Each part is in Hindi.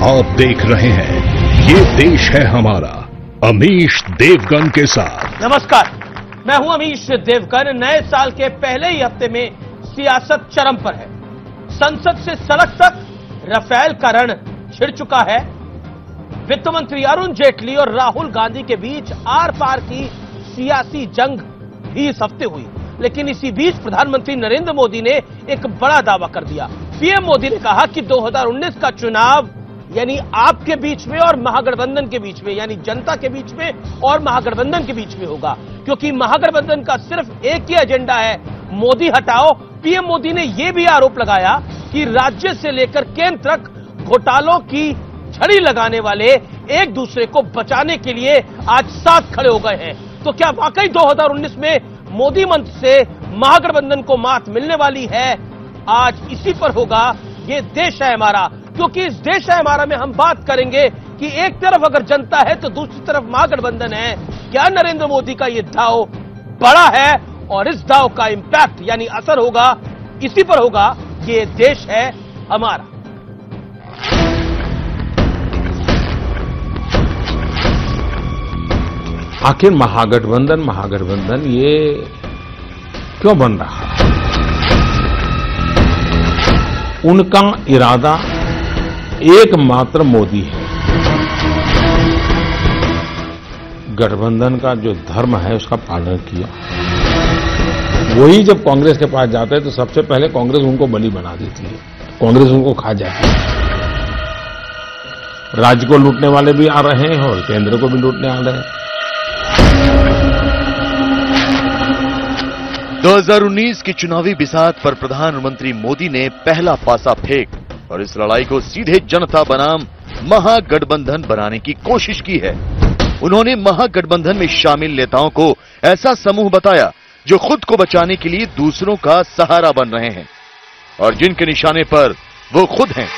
आप देख रहे हैं ये देश है हमारा, अमीश देवगन के साथ। नमस्कार, मैं हूं अमीश देवगन। नए साल के पहले ही हफ्ते में सियासत चरम पर है। संसद से सड़क तक राफेल का रण छिड़ चुका है। वित्त मंत्री अरुण जेटली और राहुल गांधी के बीच आर पार की सियासी जंग भी इस हफ्ते हुई। लेकिन इसी बीच प्रधानमंत्री नरेंद्र मोदी ने एक बड़ा दावा कर दिया। पीएम मोदी ने कहा कि 2019 का चुनाव यानी आपके बीच में और महागठबंधन के बीच में, यानी जनता के बीच में और महागठबंधन के बीच में होगा, क्योंकि महागठबंधन का सिर्फ एक ही एजेंडा है, मोदी हटाओ। पीएम मोदी ने यह भी आरोप लगाया कि राज्य से लेकर केंद्र तक घोटालों की झड़ी लगाने वाले एक दूसरे को बचाने के लिए आज साथ खड़े हो गए हैं। तो क्या वाकई 2019 में मोदी मंत्र से महागठबंधन को मात मिलने वाली है? आज इसी पर होगा ये देश है हमारा, क्योंकि इस देश है हमारा में हम बात करेंगे कि एक तरफ अगर जनता है तो दूसरी तरफ महागठबंधन है। क्या नरेंद्र मोदी का ये दाव बड़ा है और इस दाव का इंपैक्ट यानी असर होगा, इसी पर होगा ये देश है हमारा। आखिर महागठबंधन ये क्यों बन रहा है? उनका इरादा एकमात्र मोदी है। गठबंधन का जो धर्म है उसका पालन किया। वही जब कांग्रेस के पास जाते हैं तो सबसे पहले कांग्रेस उनको बलि बना देती है, कांग्रेस उनको खा जाती है। राज्य को लूटने वाले भी आ रहे हैं और केंद्र को भी लूटने आ रहे हैं। 2019 की चुनावी बिसात पर प्रधानमंत्री मोदी ने पहला पासा फेंक और इस लड़ाई को सीधे जनता बनाम महागठबंधन बनाने की कोशिश की है। उन्होंने महागठबंधन में शामिल नेताओं को ऐसा समूह बताया जो खुद को बचाने के लिए दूसरों का सहारा बन रहे हैं और जिनके निशाने पर वो खुद हैं।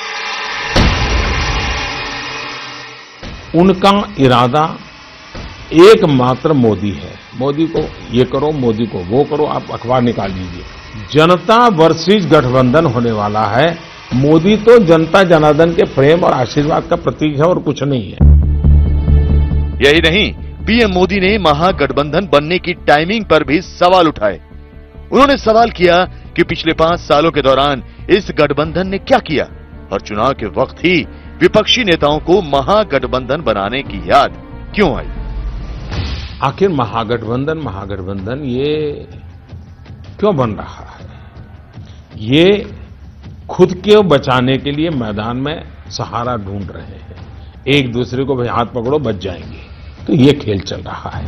उनका इरादा एकमात्र मोदी है। मोदी को ये करो, मोदी को वो करो, आप अखबार निकाल लीजिए। जनता वर्सेस गठबंधन होने वाला है। मोदी तो जनता जनार्दन के प्रेम और आशीर्वाद का प्रतीक है और कुछ नहीं है। यही नहीं, पीएम मोदी ने महागठबंधन बनने की टाइमिंग पर भी सवाल उठाए। उन्होंने सवाल किया कि पिछले 5 सालों के दौरान इस गठबंधन ने क्या किया और चुनाव के वक्त ही विपक्षी नेताओं को महागठबंधन बनाने की याद क्यों आई। आखिर महागठबंधन ये क्यों बन रहा है? ये खुद के बचाने के लिए मैदान में सहारा ढूंढ रहे हैं। एक दूसरे को भाई हाथ पकड़ो बच जाएंगे, तो ये खेल चल रहा है।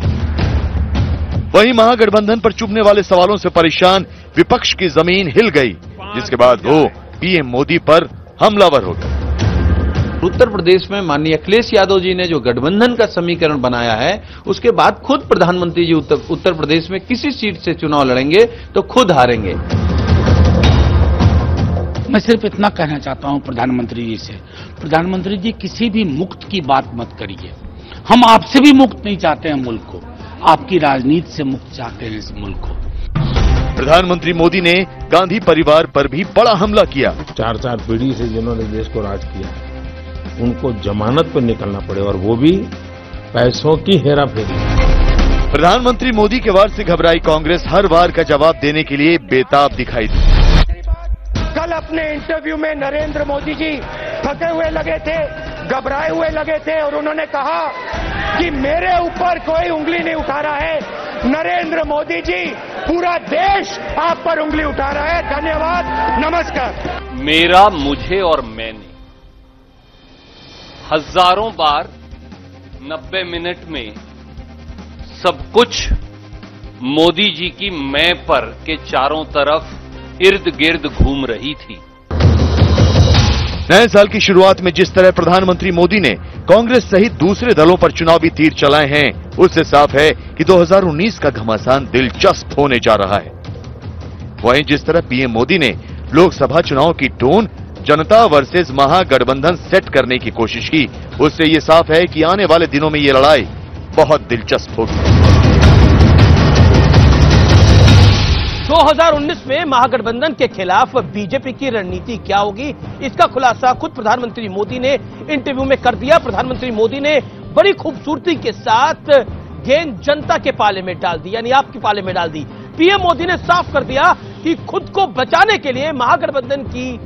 वहीं महागठबंधन पर चुभने वाले सवालों से परेशान विपक्ष की जमीन हिल गई, जिसके बाद वो पीएम मोदी पर हमलावर हो गए। उत्तर प्रदेश में माननीय अखिलेश यादव जी ने जो गठबंधन का समीकरण बनाया है, उसके बाद खुद प्रधानमंत्री जी उत्तर प्रदेश में किसी सीट से चुनाव लड़ेंगे तो खुद हारेंगे। मैं सिर्फ इतना कहना चाहता हूं प्रधानमंत्री जी से, प्रधानमंत्री जी किसी भी मुक्त की बात मत करिए। हम आपसे भी मुक्त नहीं चाहते हैं मुल्क को, आपकी राजनीति से मुक्त चाहते हैं इस मुल्क को। प्रधानमंत्री मोदी ने गांधी परिवार पर भी बड़ा हमला किया। 4 पीढ़ी से जिन्होंने देश को राज किया, उनको जमानत पर निकलना पड़े और वो भी पैसों की हेराफेरी। प्रधानमंत्री मोदी के वार से घबराई कांग्रेस हर वार का जवाब देने के लिए बेताब दिखाई दी। कल अपने इंटरव्यू में नरेंद्र मोदी जी थके हुए लगे थे, घबराए हुए लगे थे और उन्होंने कहा कि मेरे ऊपर कोई उंगली नहीं उठा रहा है, नरेंद्र मोदी जी पूरा देश आप पर उंगली उठा रहा है। धन्यवाद, नमस्कार। मेरा, मुझे और मैंने हजारों बार 90 मिनट में सब कुछ मोदी जी की मैं पर के चारों तरफ इर्द गिर्द घूम रही थी। नए साल की शुरुआत में जिस तरह प्रधानमंत्री मोदी ने कांग्रेस सहित दूसरे दलों पर चुनावी तीर चलाए हैं, उससे साफ है कि 2019 का घमासान दिलचस्प होने जा रहा है। वहीं जिस तरह पीएम मोदी ने लोकसभा चुनाव की टोन जनता वर्सेस महागठबंधन सेट करने की कोशिश की, उससे ये साफ है कि आने वाले दिनों में ये लड़ाई बहुत दिलचस्प होगी। 2019 में महागठबंधन के खिलाफ बीजेपी की रणनीति क्या होगी, इसका खुलासा खुद प्रधानमंत्री मोदी ने इंटरव्यू में कर दिया। प्रधानमंत्री मोदी ने बड़ी खूबसूरती के साथ गेंद जनता के पाले में डाल दी, यानी आपके पाले में डाल दी। पीएम मोदी ने साफ कर दिया कि खुद को बचाने के लिए महागठबंधन की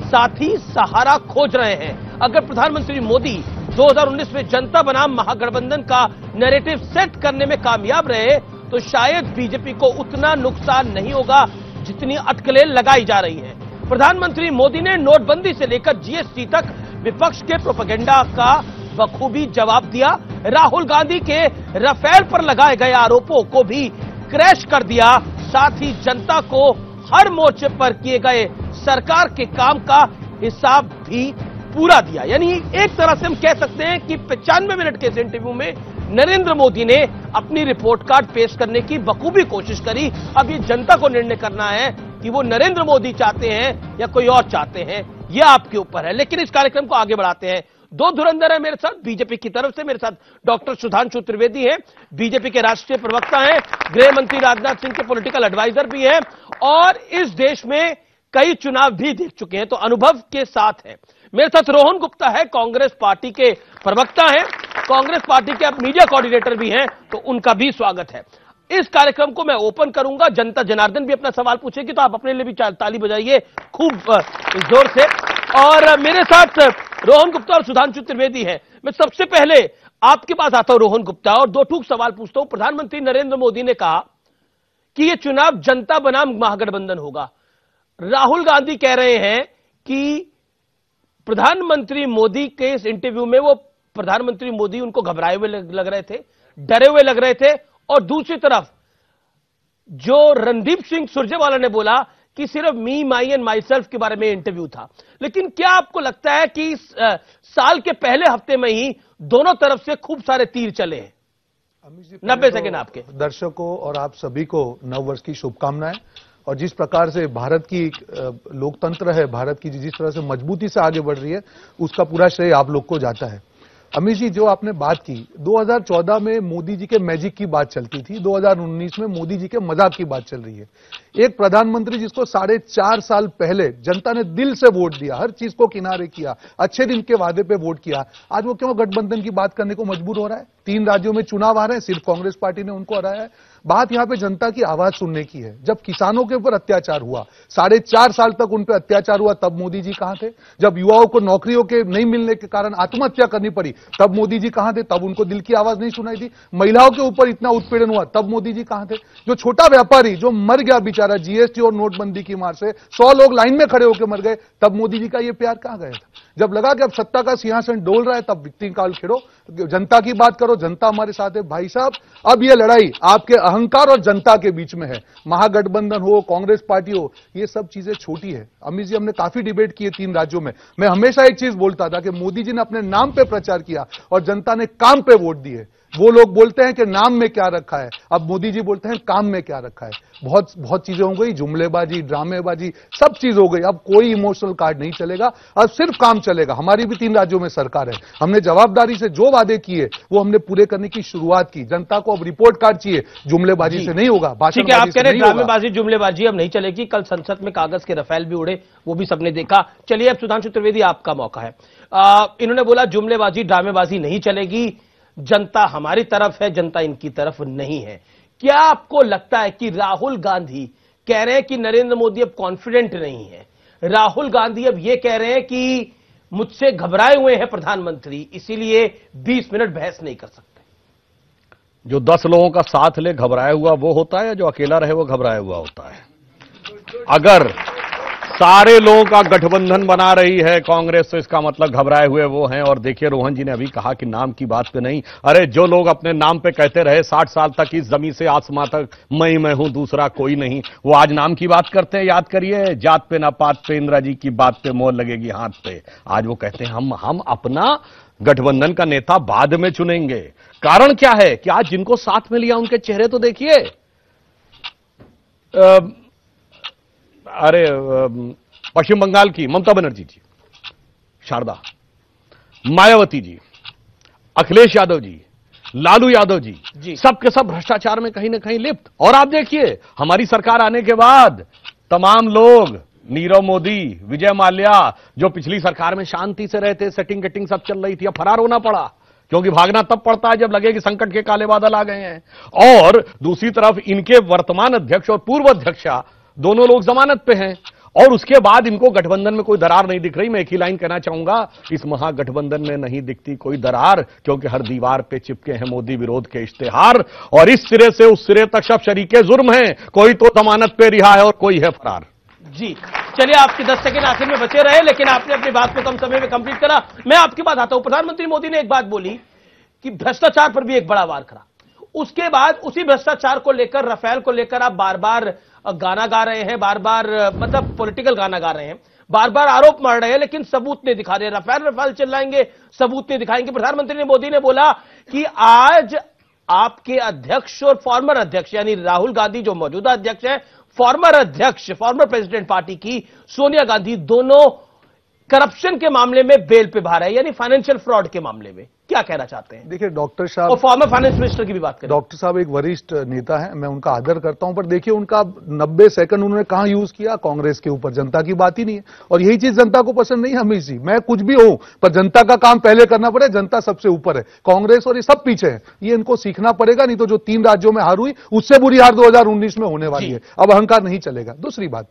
साथी सहारा खोज रहे हैं। अगर प्रधानमंत्री मोदी 2019 में जनता बनाम महागठबंधन का नैरेटिव सेट करने में कामयाब रहे तो शायद बीजेपी को उतना नुकसान नहीं होगा जितनी अटकलें लगाई जा रही हैं। प्रधानमंत्री मोदी ने नोटबंदी से लेकर जीएसटी तक विपक्ष के प्रोपेगेंडा का बखूबी जवाब दिया। राहुल गांधी के राफेल पर लगाए गए आरोपों को भी क्रैश कर दिया। साथ ही जनता को हर मोर्चे पर किए गए सरकार के काम का हिसाब भी पूरा दिया। यानी एक तरह से हम कह सकते हैं कि 95 मिनट के इस इंटरव्यू में नरेंद्र मोदी ने अपनी रिपोर्ट कार्ड पेश करने की बखूबी कोशिश करी। अब ये जनता को निर्णय करना है कि वो नरेंद्र मोदी चाहते हैं या कोई और चाहते हैं, यह आपके ऊपर है। लेकिन इस कार्यक्रम को आगे बढ़ाते हैं। दो धुरंधर है मेरे साथ बीजेपी की तरफ से। मेरे साथ डॉक्टर सुधांशु त्रिवेदी हैं, बीजेपी के राष्ट्रीय प्रवक्ता हैं, गृह मंत्री राजनाथ सिंह के पॉलिटिकल एडवाइजर भी हैं और इस देश में कई चुनाव भी देख चुके हैं, तो अनुभव के साथ है। मेरे साथ रोहन गुप्ता है, कांग्रेस पार्टी के प्रवक्ता हैं, कांग्रेस पार्टी के अब मीडिया कोऑर्डिनेटर भी हैं, तो उनका भी स्वागत है। इस कार्यक्रम को मैं ओपन करूंगा, जनता जनार्दन भी अपना सवाल पूछेगी तो आप अपने लिए भी ताली बजाइए खूब जोर से। और मेरे साथ रोहन गुप्ता और सुधांशु त्रिवेदी है। मैं सबसे पहले आपके पास आता हूं रोहन गुप्ता और दो ठूक सवाल पूछता हूं। प्रधानमंत्री नरेंद्र मोदी ने कहा कि यह चुनाव जनता बनाम महागठबंधन होगा। राहुल गांधी कह रहे हैं कि प्रधानमंत्री मोदी के इस इंटरव्यू में वो प्रधानमंत्री मोदी उनको घबराए हुए लग रहे थे, डरे हुए लग रहे थे। और दूसरी तरफ जो रणदीप सिंह सुरजेवाला ने बोला कि सिर्फ मी माई एंड माई सेल्फ के बारे में इंटरव्यू था। लेकिन क्या आपको लगता है कि साल के पहले हफ्ते में ही दोनों तरफ से खूब सारे तीर चले हैं? 90 सेकेंड आपके। दर्शकों और आप सभी को नववर्ष की शुभकामनाएं। और जिस प्रकार से भारत की लोकतंत्र है, भारत की जिस तरह से मजबूती से आगे बढ़ रही है, उसका पूरा श्रेय आप लोग को जाता है। अमित जी, जो आपने बात की, 2014 में मोदी जी के मैजिक की बात चलती थी, 2019 में मोदी जी के मजाक की बात चल रही है। एक प्रधानमंत्री जिसको 4.5 साल पहले जनता ने दिल से वोट दिया, हर चीज को किनारे किया, अच्छे दिन के वादे पे वोट किया, आज वो क्यों गठबंधन की बात करने को मजबूर हो रहा है? 3 राज्यों में चुनाव आ रहे हैं, सिर्फ कांग्रेस पार्टी ने उनको हराया है। बात यहां पे जनता की आवाज सुनने की है। जब किसानों के ऊपर अत्याचार हुआ, 4.5 साल तक उन पर अत्याचार हुआ, तब मोदी जी कहां थे? जब युवाओं को नौकरियों के नहीं मिलने के कारण आत्महत्या करनी पड़ी, तब मोदी जी कहां थे? तब उनको दिल की आवाज नहीं सुनाई दी। महिलाओं के ऊपर इतना उत्पीड़न हुआ, तब मोदी जी कहां थे? जो छोटा व्यापारी जो मर गया बेचारा जीएसटी और नोटबंदी की मार से, 100 लोग लाइन में खड़े होकर मर गए, तब मोदी जी का ये प्यार कहां गया था? जब लगा कि अब सत्ता का सिंहासन डोल रहा है, तब विक्टिम काल खेलो, जनता की बात करो, जनता हमारे साथ है। भाई साहब, अब ये लड़ाई आपके अहंकार और जनता के बीच में है। महागठबंधन हो, कांग्रेस पार्टी हो, ये सब चीजें छोटी है। अमित जी, हमने काफी डिबेट की है 3 राज्यों में। मैं हमेशा एक चीज बोलता था कि मोदी जी ने अपने नाम पे प्रचार किया और जनता ने काम पे वोट दिए। वो लोग बोलते हैं कि नाम में क्या रखा है, अब मोदी जी बोलते हैं काम में क्या रखा है। बहुत चीजें हो गई, जुमलेबाजी, ड्रामेबाजी, सब चीज हो गई। अब कोई इमोशनल कार्ड नहीं चलेगा, अब सिर्फ काम चलेगा। हमारी भी 3 राज्यों में सरकार है, हमने जवाबदारी से जो वादे किए वो हमने पूरे करने की शुरुआत की। जनता को अब रिपोर्ट कार्ड चाहिए, जुमलेबाजी से नहीं होगा, ठीक है, आप कह रहे हैं ड्रामेबाजी, जुमलेबाजी अब नहीं चलेगी। कल संसद में कागज के रफेल भी उड़े, वो भी सबने देखा। चलिए, अब सुधांशु त्रिवेदी आपका मौका है। इन्होंने बोला जुमलेबाजी, ड्रामेबाजी नहीं चलेगी, जनता हमारी तरफ है, जनता इनकी तरफ नहीं है। क्या आपको लगता है कि राहुल गांधी कह रहे हैं कि नरेंद्र मोदी अब कॉन्फिडेंट नहीं है? राहुल गांधी अब यह कह रहे हैं कि मुझसे घबराए हुए हैं प्रधानमंत्री, इसीलिए 20 मिनट बहस नहीं कर सकते? जो 10 लोगों का साथ ले घबराया हुआ वो होता है, जो अकेला रहे वो घबराया हुआ होता है। अगर सारे लोगों का गठबंधन बना रही है कांग्रेस, तो इसका मतलब घबराए हुए वो हैं। और देखिए, रोहन जी ने अभी कहा कि नाम की बात पे नहीं। अरे, जो लोग अपने नाम पे कहते रहे 60 साल तक, इस जमीन से आसमां तक मैं हूं, दूसरा कोई नहीं, वो आज नाम की बात करते हैं। याद करिए, जात पे ना पात पे, इंदिरा जी की बात पे मोहर लगेगी हाथ पे। आज वो कहते हैं हम अपना गठबंधन का नेता बाद में चुनेंगे। कारण क्या है कि आज जिनको साथ में लिया उनके चेहरे तो देखिए। अरे, पश्चिम बंगाल की ममता बनर्जी जी, शारदा, मायावती जी, अखिलेश यादव जी, लालू यादव जी सब के सब भ्रष्टाचार में कहीं ना कहीं लिप्त। और आप देखिए हमारी सरकार आने के बाद तमाम लोग, नीरव मोदी, विजय माल्या, जो पिछली सरकार में शांति से रहते, सेटिंग गेटिंग सब चल रही थी, अब फरार होना पड़ा, क्योंकि भागना तब पड़ता है जब लगे कि संकट के काले बादल आ गए हैं। और दूसरी तरफ इनके वर्तमान अध्यक्ष और पूर्व अध्यक्षा दोनों लोग जमानत पे हैं, और उसके बाद इनको गठबंधन में कोई दरार नहीं दिख रही। मैं एक ही लाइन कहना चाहूंगा, इस महागठबंधन में नहीं दिखती कोई दरार, क्योंकि हर दीवार पे चिपके हैं मोदी विरोध के इश्तेहार, और इस सिरे से उस सिरे तक सब शरीके जुर्म हैं, कोई तो जमानत पे रिहा है और कोई है फरार। जी चलिए, आपके 10 सेकंड आखिर में बचे रहे, लेकिन आपने अपनी बात को कम समय में कंप्लीट करा। मैं आपकी बात आता हूं। प्रधानमंत्री मोदी ने एक बात बोली कि भ्रष्टाचार पर भी एक बड़ा वार करा। उसके बाद उसी भ्रष्टाचार को लेकर, राफेल को लेकर आप बार बार गाना गा रहे हैं, बार बार मतलब पॉलिटिकल गाना गा रहे हैं, बार बार आरोप मार रहे हैं, लेकिन सबूत नहीं दिखा रहे। राफेल चिल्लाएंगे, सबूत नहीं दिखाएंगे। प्रधानमंत्री मोदी ने बोला कि आज आपके अध्यक्ष और फॉर्मर अध्यक्ष यानी राहुल गांधी जो मौजूदा अध्यक्ष है, फॉर्मर अध्यक्ष, फॉर्मर प्रेसिडेंट पार्टी की सोनिया गांधी, दोनों करप्शन के मामले में बेल पे बाहर है, यानी फाइनेंशियल फ्रॉड के मामले में। क्या कहना चाहते हैं? देखिए डॉक्टर साहब, और फॉर्मर फाइनेंस मिनिस्टर की भी बात करें। डॉक्टर साहब एक वरिष्ठ नेता है, मैं उनका आदर करता हूं, पर देखिए उनका 90 सेकंड उन्होंने कहां यूज किया? कांग्रेस के ऊपर। जनता की बात ही नहीं है, और यही चीज जनता को पसंद नहीं है। हमेशा मैं कुछ भी हूं, पर जनता का काम पहले करना पड़े। जनता सबसे ऊपर है, कांग्रेस और ये सब पीछे है। ये इनको सीखना पड़ेगा, नहीं तो जो 3 राज्यों में हार हुई उससे बुरी हार 2019 में होने वाली है। अब अहंकार नहीं चलेगा। दूसरी बात,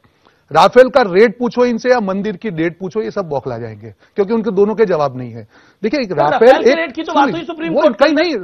राफेल का रेट पूछो इनसे या मंदिर की डेट पूछो, ये सब बौखला जाएंगे, क्योंकि उनके दोनों के जवाब नहीं है। देखिए राफेल के रेट की तो बात हुई सुप्रीम कोर्ट कहीं नहीं,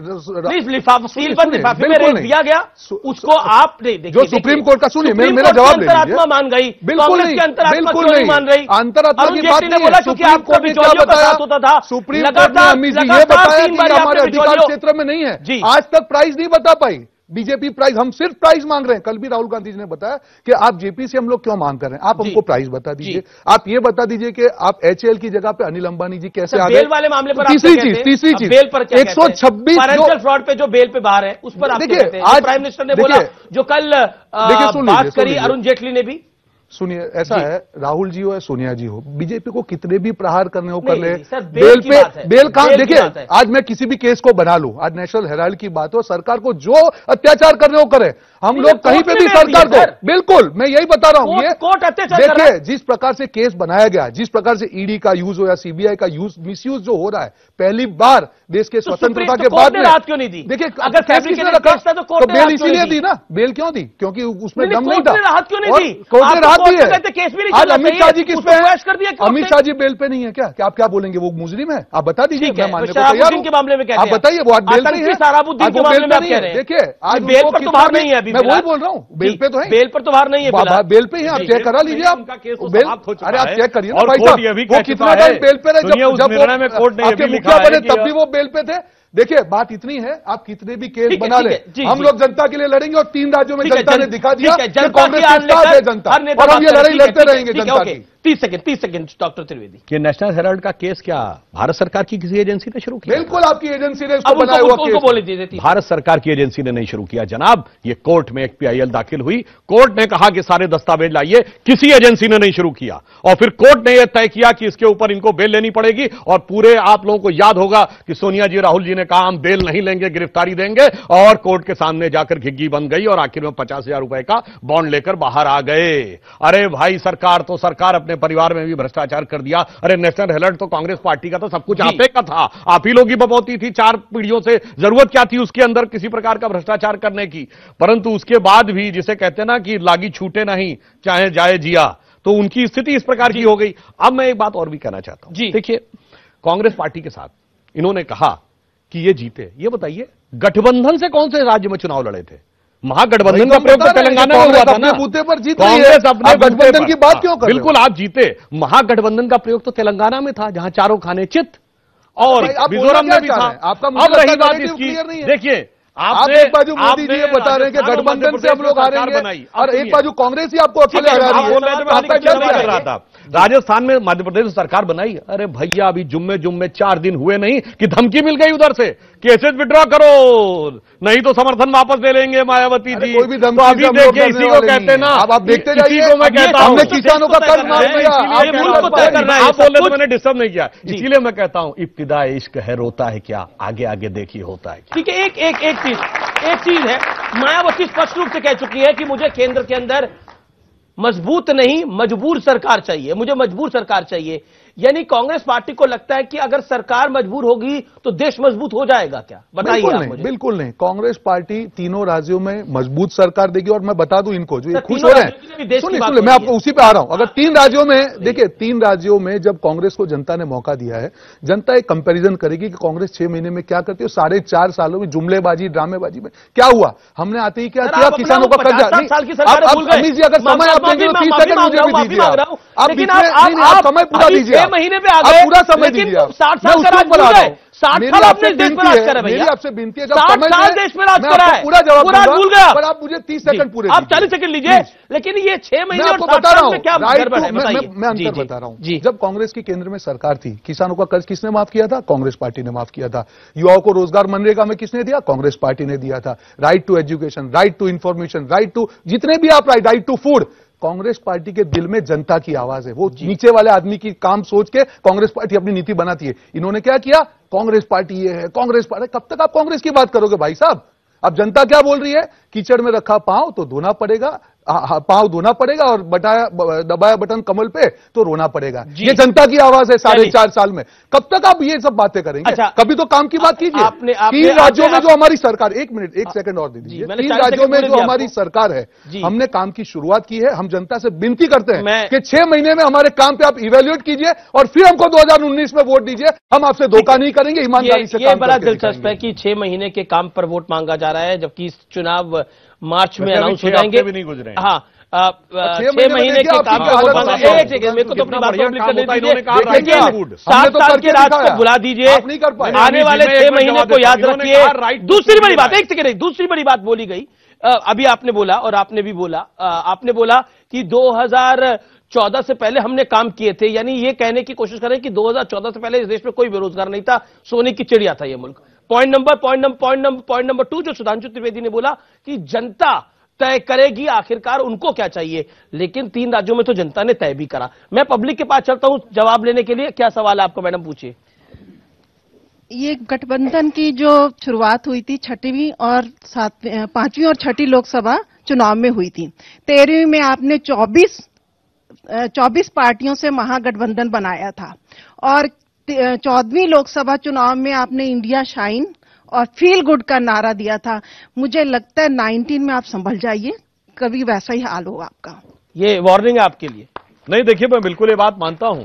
सील पर लिफाफे में रेट दिया गया, उसको आप नहीं, जो सुप्रीम कोर्ट का, सुनिए मेरा जवाब ले लीजिए। मान गई, बिल्कुल नहीं, बिल्कुल नहीं मान रही। अंतरात्मा की बात नहीं बोला है। सुप्रीम कोर्ट ने क्या बताया? सुप्रीम कोर्ट ने हमें ये बताया कि हमारे अधिकार क्षेत्र में नहीं है। आज तक प्राइस नहीं बता पाई बीजेपी प्राइस। हम सिर्फ प्राइस मांग रहे हैं। कल भी राहुल गांधी जी ने बताया कि आप जेपी से हम लोग क्यों मांग कर रहे हैं, आप हमको प्राइस बता दीजिए। आप ये बता दीजिए कि आप एचएएल की जगह पे अनिल अंबानी जी कैसे आ गए? बेल वाले मामले पर तीसरी चीज बेल पर 126 फाइनेंशियल फ्रॉड पे जो बेल पे बाहर है, उस पर आप देखिए आज प्राइम मिनिस्टर ने बोला, जो कल बात करी अरुण जेटली ने भी। सुनिए, ऐसा है, राहुल जी हो या सोनिया जी हो, बीजेपी को कितने भी प्रहार करने हो कर ले, बेल पे बेल कहां? देखिए आज मैं किसी भी केस को बना लूं, आज नेशनल हेराल्ड की बात हो, सरकार को जो अत्याचार करने हो करे, हम लोग कहीं पे भी सरकार को, बिल्कुल मैं यही बता रहा हूं। ये कोर्ट अत्याचार, देखिए जिस प्रकार से केस बनाया गया, जिस प्रकार से ईडी का यूज हो या सीबीआई का यूज, मिसयूज जो हो रहा है, पहली बार देश के स्वतंत्रता के बाद में राहत क्यों नहीं दी? देखिए अगर केस किसने रखा तो बेल इसीलिए दी ना। बेल क्यों दी? क्योंकि उसमें दम नहीं था। राहत क्यों नहीं दी? कोर्ट ने राहत दी है। आज अमित शाह जी किस पे है? अमित शाह जी बेल पे नहीं है क्या? क्या आप क्या बोलेंगे? वो मुजरिम है? आप बता दीजिए, मैं मानने को तैयार हूं। के मामले में आप बताइए, वो आज बेल पे है? सहाराबुद्दीन के मामले में आप कह रहे हैं। देखिए आज बेल पर तो बाहर नहीं है अभी, मैं वही बोल रहा हूँ, बेल पे तो है। बेल पर तो बाहर नहीं है, बेल पे ही आप चेक करा लीजिए। आप बेल, अरे आप चेक करिए ना भाई साहब, वो कितना टाइम बेल पे रहे? जब आपके मुखिया बने तब भी वो बेल पे थे। देखिए बात इतनी है, आप कितने भी केस बना ले, हम लोग जनता के लिए लड़ेंगे, और 3 राज्यों में जनता ने दिखा दिया कि कांग्रेस के साथ है जनता, और हम ये लड़ाई लड़ते रहेंगे जनता की। 30 सेकंड डॉक्टर त्रिवेदी। कि नेशनल हेराल्ड का केस क्या भारत सरकार की किसी एजेंसी ने शुरू किया? बिल्कुल आपकी एजेंसी ने इसको बनाया हुआ केस। बोले दीजिए, भारत सरकार की एजेंसी ने नहीं शुरू किया जनाब। ये कोर्ट में एक पीआईएल दाखिल हुई, कोर्ट ने कहा कि सारे दस्तावेज लाइए, किसी एजेंसी ने नहीं शुरू किया। और फिर कोर्ट ने यह तय किया कि इसके ऊपर इनको बेल लेनी पड़ेगी। और पूरे आप लोगों को याद होगा कि सोनिया जी, राहुल जी ने कहा हम बेल नहीं लेंगे, गिरफ्तारी देंगे, और कोर्ट के सामने जाकर घिग्गी बन गई, और आखिर में 50,000 रुपए का बॉन्ड लेकर बाहर आ गए। अरे भाई सरकार तो सरकार अपने परिवार में भी भ्रष्टाचार कर दिया। अरे नेशनल हेराल्ड तो कांग्रेस पार्टी का था, सब कुछ आपे का था, आप ही लोग की बपौती थी 4 पीढ़ियों से। जरूरत क्या थी उसके अंदर किसी प्रकार का भ्रष्टाचार करने की? परंतु उसके बाद भी जिसे कहते हैं ना कि लागी छूटे नहीं चाहे जाए जिया, तो उनकी स्थिति इस प्रकार की हो गई। अब मैं एक बात और भी कहना चाहता हूं। देखिए कांग्रेस पार्टी के साथ इन्होंने कहा कि ये जीते। ये बताइए गठबंधन से कौन से राज्य में चुनाव लड़े थे? महागठबंधन का प्रयोग तो तेलंगाना में हुआ था ना। बूथे पर जीत कांग्रेस अपने गठबंधन की बात क्यों कर रहे हो? बिल्कुल आप जीते। महागठबंधन का प्रयोग तो तेलंगाना में था, जहां चारों खाने चित, और मिजोरम में भी था। अब रही बात इसकी, देखिए आप एक बाजू मोदी जी ये बता रहे हैं कि गठबंधन से हम लोग हारेंगे, और एक बाजू कांग्रेस ही आपको अकेले हरा रही है। रहा था राजस्थान में मध्य प्रदेश सरकार बनाई, अरे भैया अभी जुम्मे 4 दिन हुए नहीं कि धमकी मिल गई उधर से, केसेस विड्रॉ करो नहीं तो समर्थन वापस ले लेंगे मायावती जी। कोई भी तो अभी देखिए इसी को कहते हैं ना, आप देखते जाइए, को मैं कहता हूं किसानों का कर्ज माफ किया, आप बोल रहे तो मैंने डिस्टर्ब नहीं किया, इसीलिए मैं कहता हूं इब्तिदा इश्क है रोता है क्या, आगे आगे देखिए होता है क्या। ठीक है, एक चीज है, मायावती स्पष्ट रूप से कह चुकी है कि मुझे केंद्र के अंदर मजबूत नहीं मजबूर सरकार चाहिए, मुझे मजबूर सरकार चाहिए। यानी कांग्रेस पार्टी को लगता है कि अगर सरकार मजबूर होगी तो देश मजबूत हो जाएगा क्या? बताइए आप मुझे। बिल्कुल नहीं, कांग्रेस पार्टी तीनों राज्यों में मजबूत सरकार देगी। और मैं बता दूं इनको जो ये खुश हो रहे हैं, सुनिए मैं आपको उसी पे आ रहा हूं। अगर 3 राज्यों में देखिए, 3 राज्यों में जब कांग्रेस को जनता ने मौका दिया है, जनता एक कंपैरिजन करेगी कि कांग्रेस 6 महीने में क्या करती है, 4.5 सालों में जुमलेबाजी ड्रामेबाजी में क्या हुआ। हमने आते ही क्या किया, किसानों का कर्जा। अमित जी अगर समय आप देंगे तो 30 सेकंड मुझे भी दीजिए, आप समय पूरा दीजिए, महीने पे आ गए, पूरा समय दीजिए। 60 साल का राज भूल गए, 60 साल आपने देश में राज करा भैया, मेरी आपसे विनती है, जब 60 साल देश में राज करा है, पूरा जवाब भूल गया, पर आप मुझे 30 सेकंड पूरे, आप 40 सेकंड लीजिए। लेकिन ये 6 महीने और 60 साल में क्या गड़बड़ है बताइए। मैं अंतर बता रहा हूं। जब कांग्रेस की केंद्र में सरकार थी, किसानों का कर्ज किसने माफ किया था? कांग्रेस पार्टी ने माफ किया था। युवाओं को रोजगार मनरेगा में किसने दिया? कांग्रेस पार्टी ने दिया था। Right to education, right to information, right to जितने भी आप right to food, Congress party के दिल में जनता की आवाज है। वो नीचे वाले आदमी की काम सोच के कांग्रेस पार्टी अपनी नीति बनाती है। इन्होंने क्या किया, कांग्रेस पार्टी ये है, कांग्रेस पार्टी। कब तक आप कांग्रेस की बात करोगे भाई साहब? अब जनता क्या बोल रही है, कीचड़ में रखा पांव तो धोना पड़ेगा, पांव धोना पड़ेगा और दबाया बटन कमल पे तो रोना पड़ेगा। ये जनता की आवाज है 4.5 साल में। कब तक आप ये सब बातें करेंगे? अच्छा, कभी तो काम की बात कीजिए। 3 राज्यों में जो हमारी सरकार, 1 मिनट 1 सेकंड और दे दीजिए। 3 राज्यों में जो हमारी सरकार है, हमने काम की शुरुआत की है। हम जनता से विनती करते हैं कि 6 महीने में हमारे काम पे आप इवेल्युएट कीजिए और फिर हमको 2019 में वोट दीजिए। हम आपसे धोखा नहीं करेंगे, ईमानदारी से। ये बड़ा दिलचस्प है कि 6 महीने के काम पर वोट मांगा जा रहा है, जबकि चुनाव मार्च में अनाउंस हो जाएंगे। भी नहीं गुजरे। हाँ, 6 महीने के काम पे वोट मांगा। एक सेकंड, मेरे को तो अपनी बात कंप्लीट करने दीजिए। 7 साल के राज को भुला दीजिए, आने वाले 6 महीने को याद रखिए। दूसरी बड़ी बात, एक सेकंड, दूसरी बड़ी बात बोली गई अभी आपने बोला और आपने भी बोला, आपने बोला कि 2014 से पहले हमने काम किए थे। यानी ये कहने की कोशिश करें कि 2014 से पहले इस देश में कोई बेरोजगार नहीं था, सोने की चिड़िया था ये मुल्क। पॉइंट नंबर 2 जो सुधांशु त्रिवेदी ने बोला कि जनता तय करेगी आखिरकार उनको क्या चाहिए, लेकिन 3 राज्यों में तो जनता ने तय भी करा। मैं पब्लिक के पास चलता हूं जवाब लेने के लिए। क्या सवाल है आपका मैडम, पूछिए। ये गठबंधन की जो शुरुआत हुई थी 6वीं और 5वीं और 6ठी लोकसभा चुनाव में हुई थी। 13वीं में आपने 24 पार्टियों से महागठबंधन बनाया था और 14वीं लोकसभा चुनाव में आपने इंडिया शाइन और फील गुड का नारा दिया था। मुझे लगता है 19 में आप संभल जाइए, कभी वैसा ही हाल हो आपका। ये वार्निंग है आपके लिए। नहीं, देखिए मैं बिल्कुल ये बात मानता हूं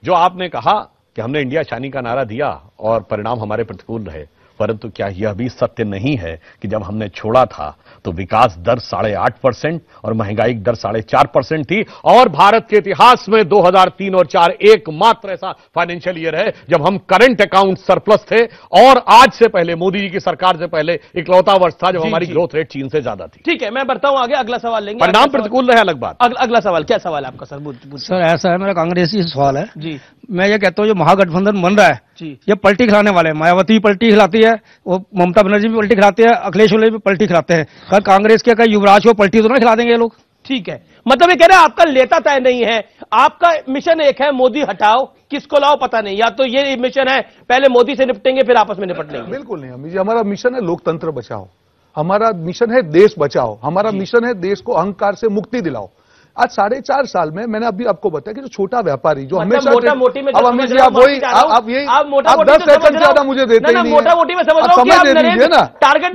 जो आपने कहा कि हमने इंडिया शानी का नारा दिया और परिणाम हमारे प्रतिकूल रहे, परंतु क्या यह भी सत्य नहीं है कि जब हमने छोड़ा था तो विकास दर 8.5% और महंगाई दर 4.5% थी। और भारत के इतिहास में 2003 और 4 एकमात्र ऐसा फाइनेंशियल ईयर है जब हम करंट अकाउंट सरप्लस थे। और आज से पहले, मोदी जी की सरकार से पहले इकलौता वर्ष था जब हमारी ग्रोथ रेट चीन से ज्यादा थी। ठीक है, मैं बढ़ता हूं आगे, अगला सवाल लेंगे। परिणाम प्रतिकूल रहे, अलग बात। अगला सवाल, क्या सवाल है आपका सर? सर ऐसा है, मेरा कांग्रेसी सवाल है जी। मैं ये कहता हूँ जो महागठबंधन बन रहा है जी, ये पलटी खिलाने वाले हैं। मायावती पलटी खिलाती है, वो ममता बनर्जी भी पलटी खिलाती है, अखिलेश ओले भी पलटी खिलाते हैं। कल कांग्रेस के युवराज को पलटी तो ना खिला देंगे ये लोग? ठीक है, मतलब ये कह रहे हैं आपका लेता तय नहीं है, आपका मिशन एक है मोदी हटाओ, किसको लाओ पता नहीं। या तो ये मिशन है पहले मोदी से निपटेंगे फिर आपस में निपट लेंगे। बिल्कुल नहीं अमित जी, हमारा मिशन है लोकतंत्र बचाओ, हमारा मिशन है देश बचाओ, हमारा मिशन है देश को अहंकार से मुक्ति दिलाओ। आज 4.5 साल में मैंने अभी आपको बताया कि जो छोटा व्यापारी जो हमेशा मोटा मोटी में, अब अमित जी आप वही आप यही आप 10 सेकंड ज्यादा मुझे देते ही नहीं, मोटा मोटी में समझ दे दीजिए ना। टारगेट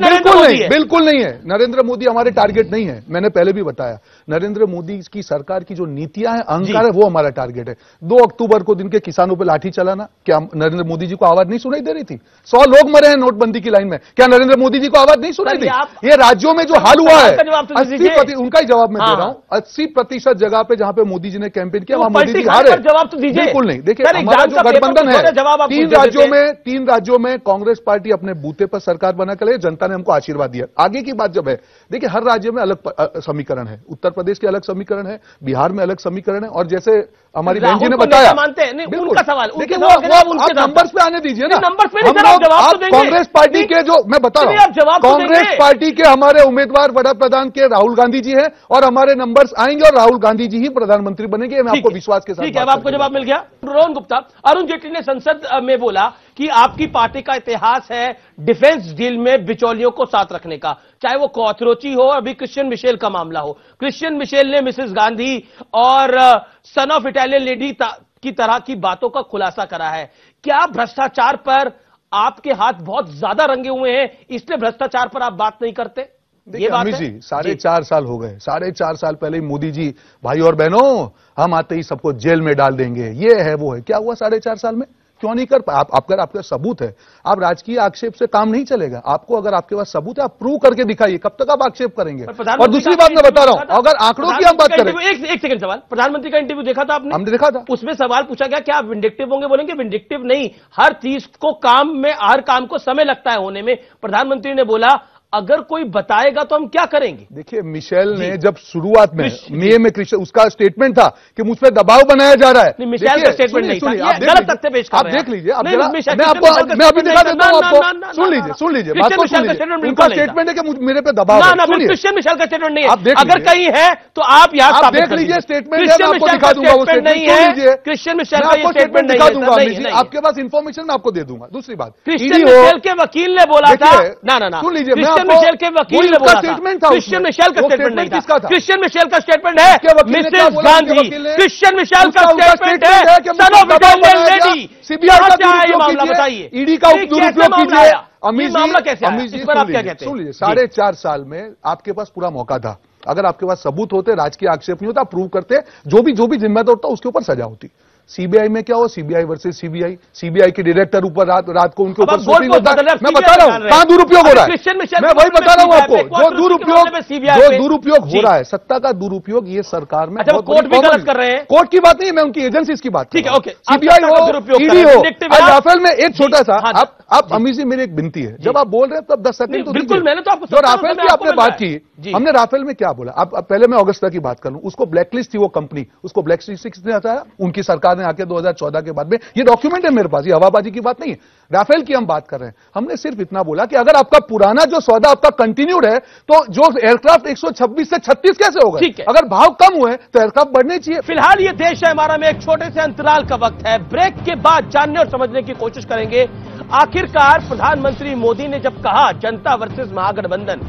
बिल्कुल नहीं है, नरेंद्र मोदी हमारे टारगेट नहीं है। मैंने पहले भी बताया, नरेंद्र मोदी की सरकार की जो नीतियां हैं, अहंकार है, वो हमारा टारगेट है। 2 अक्टूबर को दिन के किसानों पर लाठी चलाना, क्या नरेंद्र मोदी जी को आवाज नहीं सुनाई दे रही थी? 100 लोग मरे हैं नोटबंदी की लाइन में, क्या नरेंद्र मोदी जी को आवाज नहीं सुनाई दी? ये राज्यों में जो हाल हुआ है 80%, उनका ही जवाब मैं दे रहा हूं, 80% जगह पे जहां पे मोदी जी ने कैंपेन किया वहां मोदी जी हारे। जवाब तो दीजिए। बिल्कुल नहीं, देखिए हमारा जो गठबंधन है 3 राज्यों में कांग्रेस पार्टी अपने बूते पर सरकार बना कर, जनता ने हमको आशीर्वाद दिया। आगे की बात जब है, देखिए हर राज्य में अलग समीकरण है। उत्तर प्रदेश के अलग समीकरण है, बिहार में अलग समीकरण है, और जैसे हमारी बहन जी ने बताया, मानते हैं नहीं, उनका सवाल, देखिए वो आप नंबर्स पे आने दीजिए ना, नंबर्स पे हम लोग आप कांग्रेस पार्टी के जो मैं बता रहा हूं, कांग्रेस पार्टी के हमारे उम्मीदवार वड़ा प्रधान के राहुल गांधी जी हैं, और हमारे नंबर्स आएंगे और राहुल गांधी जी ही प्रधानमंत्री बनेंगे, मैं आपको विश्वास के साथ। ठीक है, अब आपको जवाब मिल गया। रोहन गुप्ता, अरुण जेटली ने संसद में बोला कि आपकी पार्टी का इतिहास है डिफेंस डील में बिचौलियों को साथ रखने का, चाहे वो कॉथरोची हो, अभी क्रिश्चियन मिशेल का मामला हो। क्रिश्चियन मिशेल ने मिसेस गांधी और सन ऑफ इटालियन लेडी की तरह की बातों का खुलासा करा है। क्या भ्रष्टाचार पर आपके हाथ बहुत ज्यादा रंगे हुए हैं, इसलिए भ्रष्टाचार पर आप बात नहीं करते? देखिए अमित जी, 4.5 साल हो गए, 4.5 साल पहले ही मोदी जी, भाई और बहनों, हम आते ही सबको जेल में डाल देंगे, ये है वो है। क्या हुआ 4.5 साल में? क्यों नहीं कर पाए? आपका सबूत है, आप राजकीय आक्षेप से काम नहीं चलेगा। आपको अगर आपके पास सबूत है, आप प्रूव करके दिखाइए, कब तक आप आक्षेप करेंगे? और दूसरी बात मैं बता रहा हूं, अगर आंकड़ों की हम बात करें, एक सेकंड सवाल, प्रधानमंत्री का इंटरव्यू देखा था आपने? हमने देखा था, उसमें सवाल पूछा गया क्या आप विंडिक्टिव होंगे? बोलेंगे विंडिक्टिव नहीं, हर चीज को काम में, हर काम को समय लगता है होने में। प्रधानमंत्री ने बोला अगर कोई बताएगा तो हम क्या करेंगे? देखिए मिशेल ने जब शुरुआत में मई में उसका स्टेटमेंट था कि मुझ पर दबाव बनाया जा रहा है। मिशेल का स्टेटमेंट नहीं था, ये गलत तथ्य पेश कर रहे हैं। आप देख लीजिए, मैं अभी दिखा देता हूं आपको, सुन लीजिए बात को सुन लीजिए। उनका स्टेटमेंट है कि मेरे पे दबाव है। क्रिश्चियन मिशेल का स्टेटमेंट नहीं है, अगर कहीं है तो आप यहाँ देख लीजिए, स्टेटमेंट है, आपको दिखा दूंगा वो नहीं है। क्रिश्चियन मिशेल का स्टेटमेंट दिखा दूंगा, आपके पास इंफॉर्मेशन मैं आपको दे दूंगा। दूसरी बात, क्रिश्चियन मिशेल के वकील ने बोला था, ना सुन लीजिए, क्रिश्चियन मिशेल के वकील ने बोला स्टेटमेंट था, क्रिश्चियन मिशेल का स्टेटमेंट नहीं था। क्रिश्चियन मिशेल का स्टेटमेंट है मिसेस गांधी, क्रिश्चियन मिशेल का स्टेटमेंट है son of Italian lady. CBI का मामला बताइए, ईडी का दुरुपयोग कीजिए। मामला कैसे आया? इस पर आप क्या कहते हैं? सुन लीजिए, 4.5 साल में आपके पास पूरा मौका था। अगर आपके पास सबूत होते, राजकीय आक्षेप नहीं होता, प्रूव करते, जो भी जिम्मेदार होता उसके ऊपर सजा होती। सीबीआई में क्या हो, सीबीआई वर्सेस सीबीआई, सीबीआई के डायरेक्टर ऊपर रात को उनके ऊपर शूटिंग होता है। मैं बता रहा हूं कहां दुरुपयोग हो रहा है, मैं वही बता रहा हूं आपको। जो दुरुपयोग हो रहा है, सत्ता का दुरुपयोग, ये सरकार में कोर्ट भी गलत कर रहे हैं। कोर्ट की बात नहीं, मैं उनकी एजेंसीज की बात, ठीक है, ओके, सीबीआई हो, ईडी हो। राफेल में एक छोटा सा, आप अमित जी मेरी एक विनती है, जब आप बोल रहे हैं तब 10 सेकंड तो बिल्कुल, मैंने तो आपको जो राफेल की आपने बात की, हमने राफेल में क्या बोला? अब पहले मैं अगस्ता की बात कर लूं, उसको ब्लैकलिस्ट थी वो कंपनी, उसको ब्लैकलिस्ट किसने हटाया? उनकी सरकार ने आके 2014 के बाद में। ये डॉक्यूमेंट है मेरे पास, ये हवाबाजी की बात नहीं है। राफेल की हम बात कर रहे हैं, हमने सिर्फ इतना बोला कि अगर आपका पुराना जो सौदा आपका कंटिन्यूड है, तो जो एयरक्राफ्ट 126 से 36 कैसे होगा? अगर भाव कम हुए तो एयरक्राफ्ट बढ़ने चाहिए। फिलहाल ये देश है हमारा में एक छोटे से अंतराल का वक्त है, ब्रेक के बाद जानने और समझने की कोशिश करेंगे आखिरकार प्रधानमंत्री मोदी ने जब कहा जनता वर्सेस महागठबंधन,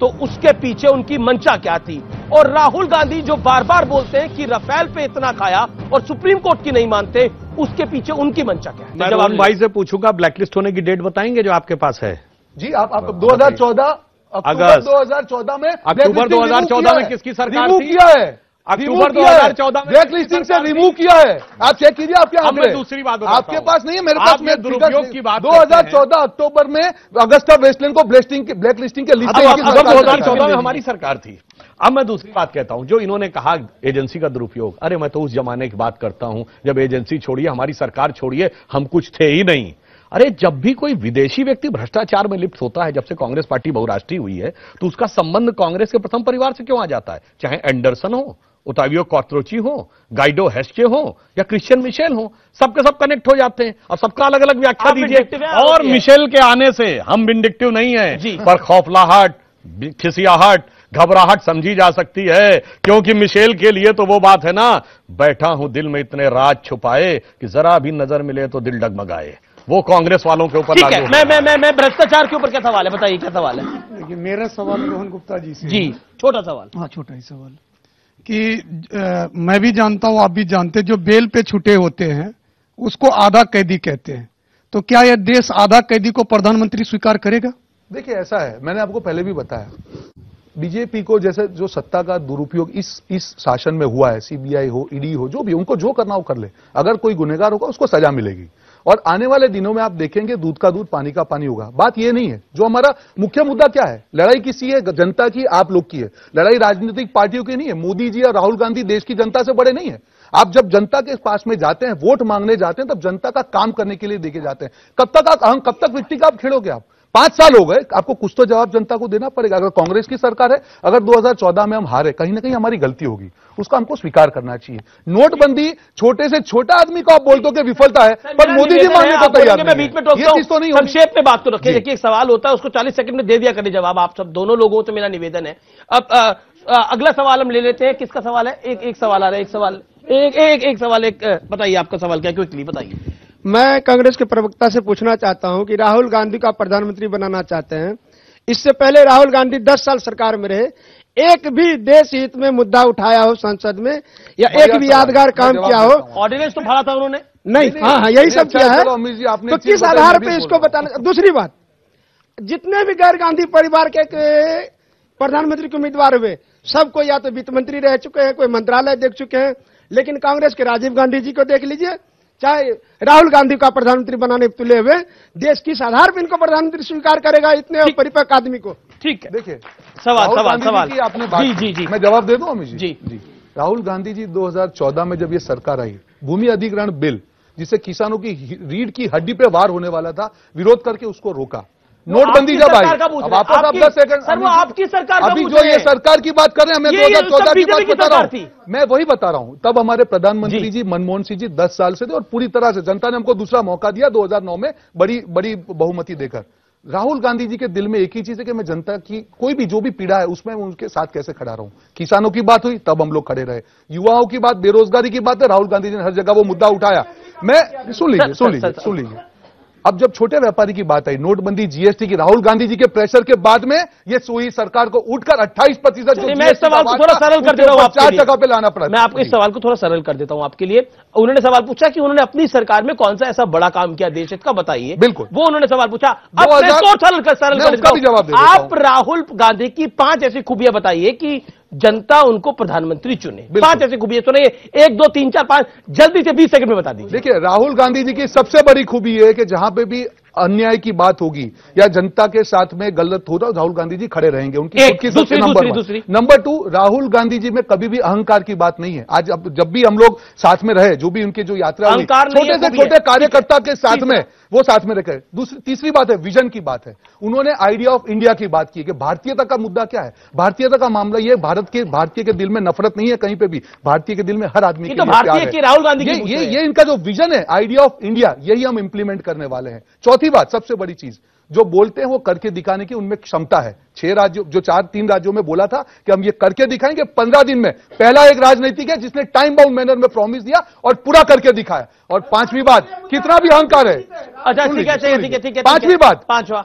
तो उसके पीछे उनकी मंशा क्या थी? और राहुल गांधी जो बार बार बोलते हैं कि राफेल पे इतना खाया और सुप्रीम कोर्ट की नहीं मानते, उसके पीछे उनकी मंशा क्या है? मैं जवाब भाई से पूछूंगा, ब्लैकलिस्ट होने की डेट बताएंगे जो आपके पास है? जी, आप 2014 अक्टूबर 2014 में, अक्टूबर 2014 में किसकी सरकार थी? किया है अक्टूबर 2014 में ब्लैकलिस्टिंग से रिमूव किया है। आप चेक कीजिए, आपके आंकड़े। दूसरी बात आपके पास नहीं है, मेरे पास। मैं दुरुपयोग की बात 2014 अक्टूबर में अगस्ता वेस्टलैंड को ब्लैकलिस्टिंग के लिस्ट 2014 में हमारी सरकार थी। अब मैं दूसरी बात कहता हूं, जो इन्होंने कहा एजेंसी का दुरुपयोग, अरे मैं तो उस जमाने की बात करता हूं जब एजेंसी छोड़िए, हमारी सरकार छोड़िए, हम कुछ थे ही नहीं। अरे जब भी कोई विदेशी व्यक्ति भ्रष्टाचार में लिप्त होता है, जब से कांग्रेस पार्टी बहुराष्ट्रीय हुई है, तो उसका संबंध कांग्रेस के प्रथम परिवार से क्यों आ जाता है? चाहे एंडरसन हो, ओटावियो कॉर्त्रोची हो, गाइडो हेस्चे हो या क्रिश्चियन मिशेल हो, सबके सब कनेक्ट हो जाते हैं। अब सबका अलग अलग व्याख्या दीजिए। और मिशेल के आने से हम विंडिक्टिव नहीं है, पर खौफलाहट, खिसियाहट, घबराहट समझी जा सकती है, क्योंकि मिशेल के लिए तो वो बात है ना, बैठा हूं दिल में इतने राज छुपाए कि जरा भी नजर मिले तो दिल डगमगाए। वो कांग्रेस वालों के ऊपर लागू है। मैं भ्रष्टाचार के ऊपर क्या सवाल है, बताइए क्या सवाल है? देखिए, मेरा सवाल रोहन गुप्ता जी से। जी, छोटा सवाल। हाँ, छोटा ही सवाल कि मैं भी जानता हूं, आप भी जानते हैं, जो बेल पे छूटे होते हैं उसको आधा कैदी कहते हैं, तो क्या यह देश आधा कैदी को प्रधानमंत्री स्वीकार करेगा? देखिए, ऐसा है, मैंने आपको पहले भी बताया, बीजेपी को जैसे जो सत्ता का दुरुपयोग इस शासन में हुआ है, सीबीआई हो, ईडी हो, जो भी, उनको जो करना हो कर ले। अगर कोई गुनहगार होगा उसको सजा मिलेगी, और आने वाले दिनों में आप देखेंगे दूध का दूध पानी का पानी होगा। बात यह नहीं है, जो हमारा मुख्य मुद्दा क्या है, लड़ाई किसी है, जनता की, आप लोग की है। लड़ाई राजनीतिक पार्टियों की नहीं है। मोदी जी और राहुल गांधी देश की जनता से बड़े नहीं है। आप जब जनता के पास में जाते हैं, वोट मांगने जाते हैं, तब जनता का काम करने के लिए देके जाते हैं। कब तक विक्टी का आप खेलोगे? आप 5 साल हो गए, आपको कुछ तो जवाब जनता को देना पड़ेगा। अगर कांग्रेस की सरकार है, अगर 2014 में हम हारे, कहीं ना कहीं हमारी गलती होगी, उसका हमको स्वीकार करना चाहिए। नोटबंदी छोटे से छोटा आदमी को आप बोलते हो कि विफलता है, पर मोदी जी मानने को तैयार नहीं है। ये चीज तो नहीं होगी। संक्षेप में बात तो रखिए। देखिए, एक सवाल होता है, उसको 40 सेकंड में दे दिया करिए जवाब। आप सब दोनों लोगों से मेरा निवेदन है। अब अगला सवाल हम ले लेते हैं। किसका सवाल है? एक सवाल आ रहा है। एक सवाल बताइए, आपका सवाल क्या? क्विकली बताइए। मैं कांग्रेस के प्रवक्ता से पूछना चाहता हूं कि राहुल गांधी को आप प्रधानमंत्री बनाना चाहते हैं। इससे पहले राहुल गांधी 10 साल सरकार में रहे, एक भी देश हित में मुद्दा उठाया हो संसद में, या एक भी यादगार काम किया हो? ऑर्डिनेंस तो फाड़ा था उन्होंने? नहीं। हाँ, यही सब किया है। तो किस आधार पे इसको बताना? दूसरी बात, जितने भी गैर गांधी परिवार के प्रधानमंत्री के उम्मीदवार हुए, सबको या तो वित्त मंत्री रह चुके हैं, कोई मंत्रालय देख चुके हैं, लेकिन कांग्रेस के राजीव गांधी जी को देख लीजिए, चाहे राहुल गांधी का प्रधानमंत्री बनाने तुले हुए, देश किस आधार पर इनको प्रधानमंत्री स्वीकार करेगा, इतने परिपक्व आदमी को? ठीक है, देखिए सवाल की आपने बात, जी मैं जवाब दे दूं अमित जी? जी, राहुल गांधी जी 2014 में जब ये सरकार आई, भूमि अधिग्रहण बिल जिसे किसानों की रीढ़ की हड्डी पे वार होने वाला था, विरोध करके उसको रोका। नोटबंदी जब आई, अब वापस आप 10 सेकंड, सर वो आपकी सरकार का अभी जो ये सरकार की बात कर रहे हैं, मैं 2014 की बात बता रहा हूं, मैं वही बता रहा हूं। तब हमारे प्रधानमंत्री जी मनमोहन सिंह जी 10 साल से थे, और पूरी तरह से जनता ने हमको दूसरा मौका दिया 2009 में बड़ी बहुमति देकर। राहुल गांधी जी के दिल में एक ही चीज है कि मैं जनता की कोई भी जो भी पीड़ा है उसमें मैं उनके साथ कैसे खड़ा रहूं। किसानों की बात हुई, तब हम लोग खड़े रहे। युवाओं की बात, बेरोजगारी की बात है, राहुल गांधी जी ने हर जगह वो मुद्दा उठाया। मैं सुन लीजिए, अब जब छोटे व्यापारी की बात आई, नोटबंदी, जीएसटी की, राहुल गांधी जी के प्रेशर के बाद में ये सोई सरकार को उठकर 28% जो मैं इस सवाल को थोड़ा सरल कर देता हूं, 4 जगह पे लाना पड़ा। मैं आपको इस सवाल को थोड़ा सरल कर देता हूं आपके लिए। उन्होंने सवाल पूछा कि उन्होंने अपनी सरकार में कौन सा ऐसा बड़ा काम किया देश हित का, बताइए। बिल्कुल, वो उन्होंने सवाल पूछा। अब मैं तो सरल कर देता हूं। आप राहुल गांधी की 5 ऐसी खूबियां बताइए कि जनता उनको प्रधानमंत्री चुने। 5 ऐसी खूबियां सुनिए, 1 2 3 4 5, जल्दी से 20 सेकंड में बता दीजिए। देखिए, राहुल गांधी जी की सबसे बड़ी खूबी है कि जहां पे भी अन्याय की बात होगी या जनता के साथ में गलत होगा, राहुल गांधी जी खड़े रहेंगे। उनकी सबसे नंबर 2, राहुल गांधी जी में कभी भी अहंकार की बात नहीं है। आज जब भी हम लोग साथ में रहे, जो भी उनकी जो यात्रा हुई, छोटे से छोटे कार्यकर्ता के साथ में वो साथ में रखे। तीसरी बात है, विजन की बात है। उन्होंने आइडिया ऑफ इंडिया की बात की कि भारतीयता का मुद्दा क्या है। भारतीयता का मामला ये, भारतीय के दिल में नफरत नहीं है कहीं पे भी, भारतीय के दिल में हर आदमी के लिए प्यार है। राहुल गांधी ये इनका जो विजन है, आइडिया ऑफ इंडिया, यही हम इंप्लीमेंट करने वाले हैं। चौथी बात, सबसे बड़ी चीज, जो बोलते हैं वो करके दिखाने की उनमें क्षमता है। 6 राज्यों, जो 3 राज्यों में बोला था कि हम ये करके दिखाएंगे 15 दिन में, पहला एक राजनीतिक है जिसने टाइम बाउंड मैनर में प्रॉमिस दिया और पूरा करके दिखाया। और 5वीं बात, कितना भी अहंकार है। अच्छा, ठीक है। 5वीं बात, 5वां,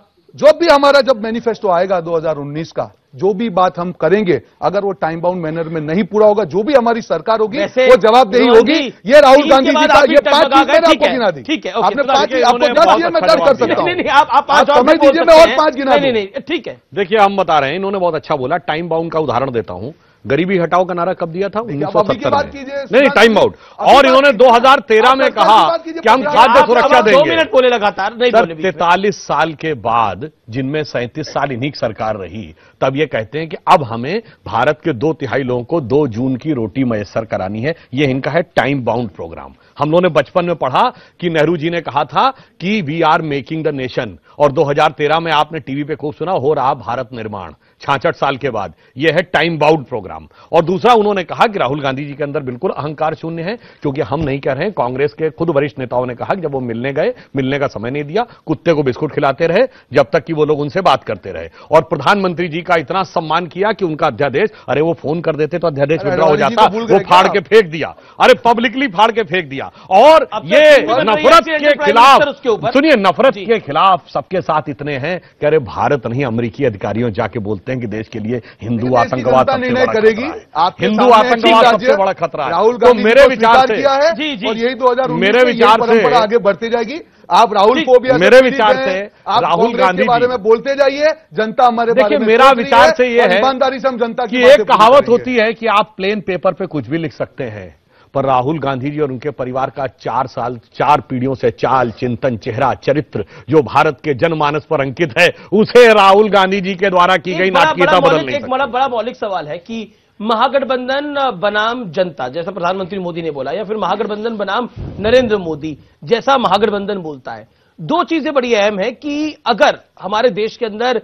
जब मैनिफेस्टो आएगा 2019 का, जो भी बात हम करेंगे, अगर वो टाइम बाउंड मैनर में नहीं पूरा होगा, जो भी हमारी सरकार होगी वो जवाबदेही होगी। ये राहुल गांधी जी का, ये 5 चीजें आपको गिना दी। ठीक है, आपने 5, आपको 10 दिए, मैं दर्ज कर सकता हूं। आप समझ दीजिए, मैं और 5 गिना दूं। नहीं, ठीक है। देखिए, हम बता रहे हैं, इन्होंने बहुत अच्छा बोला। टाइम बाउंड का उदाहरण देता हूं। गरीबी हटाओ का नारा कब दिया था? 1970 में। नहीं, टाइम आउट। और इन्होंने 2013 में कहा कि हम खाद्य सुरक्षा देंगे। 2 मिनट बोले लगातार, नहीं बोले। 43 साल के बाद, जिनमें 37 साल इन्हीं की सरकार रही, तब ये कहते हैं कि अब हमें भारत के 2/3 लोगों को 2 जून की रोटी मैसर करानी है। ये इनका है टाइम बाउंड प्रोग्राम। हम लोगों ने बचपन में पढ़ा कि नेहरू जी ने कहा था कि we are making the nation, और 2013 में आपने टीवी पे खूब सुना, हो रहा भारत निर्माण 66 साल के बाद। यह है टाइम बाउंड प्रोग्राम। और दूसरा, उन्होंने कहा कि राहुल गांधी जी के अंदर बिल्कुल अहंकार शून्य है, क्योंकि हम नहीं कह रहे हैं, कांग्रेस के खुद वरिष्ठ नेताओं ने कहा कि जब वो मिलने गए, मिलने का समय नहीं दिया, कुत्ते को बिस्कुट खिलाते रहे जब तक कि वो लोग उनसे बात करते रहे। और प्रधानमंत्री जी का इतना सम्मान किया कि उनका अध्यादेश, अरे वो फोन कर देते तो अध्यादेश विड्रॉ हो जाता, वो फाड़ के फेंक दिया। अरे पब्लिकली फाड़ के फेंक दिया। और ये नफरत के खिलाफ, सुनिए, नफरत के खिलाफ सबके साथ इतने हैं कि अरे भारत नहीं, अमेरिकी अधिकारियों जाके बोलते हैं कि देश के लिए हिंदू आतंकवाद सबसे करेगी, हिंदू आतंकवाद सबसे बड़ा खतरा है। राहुल गांधी मेरे विचार से और यही 2019 मेरे विचार से आगे बढ़ती जाएगी। आप राहुल को भी, मेरे विचार से राहुल गांधी के बारे में बोलते जाइए, जनता हमारे बारे में, मेरा विचार से यह है ईमानदारी से हम जनता की एक कहावत होती है कि आप प्लेन पेपर पे कुछ भी लिख सकते हैं, पर राहुल गांधी जी और उनके परिवार का 4 पीढ़ियों से चाल, चिंतन, चेहरा, चरित्र जो भारत के जनमानस पर अंकित है, उसे राहुल गांधी जी के द्वारा की गई नाटकीयता बदल नहीं सकती। एक बड़ा मौलिक सवाल है कि महागठबंधन बनाम जनता, जैसा प्रधानमंत्री मोदी ने बोला, या फिर महागठबंधन बनाम नरेंद्र मोदी, जैसा महागठबंधन बोलता है, दो चीजें बड़ी अहम है कि अगर हमारे देश के अंदर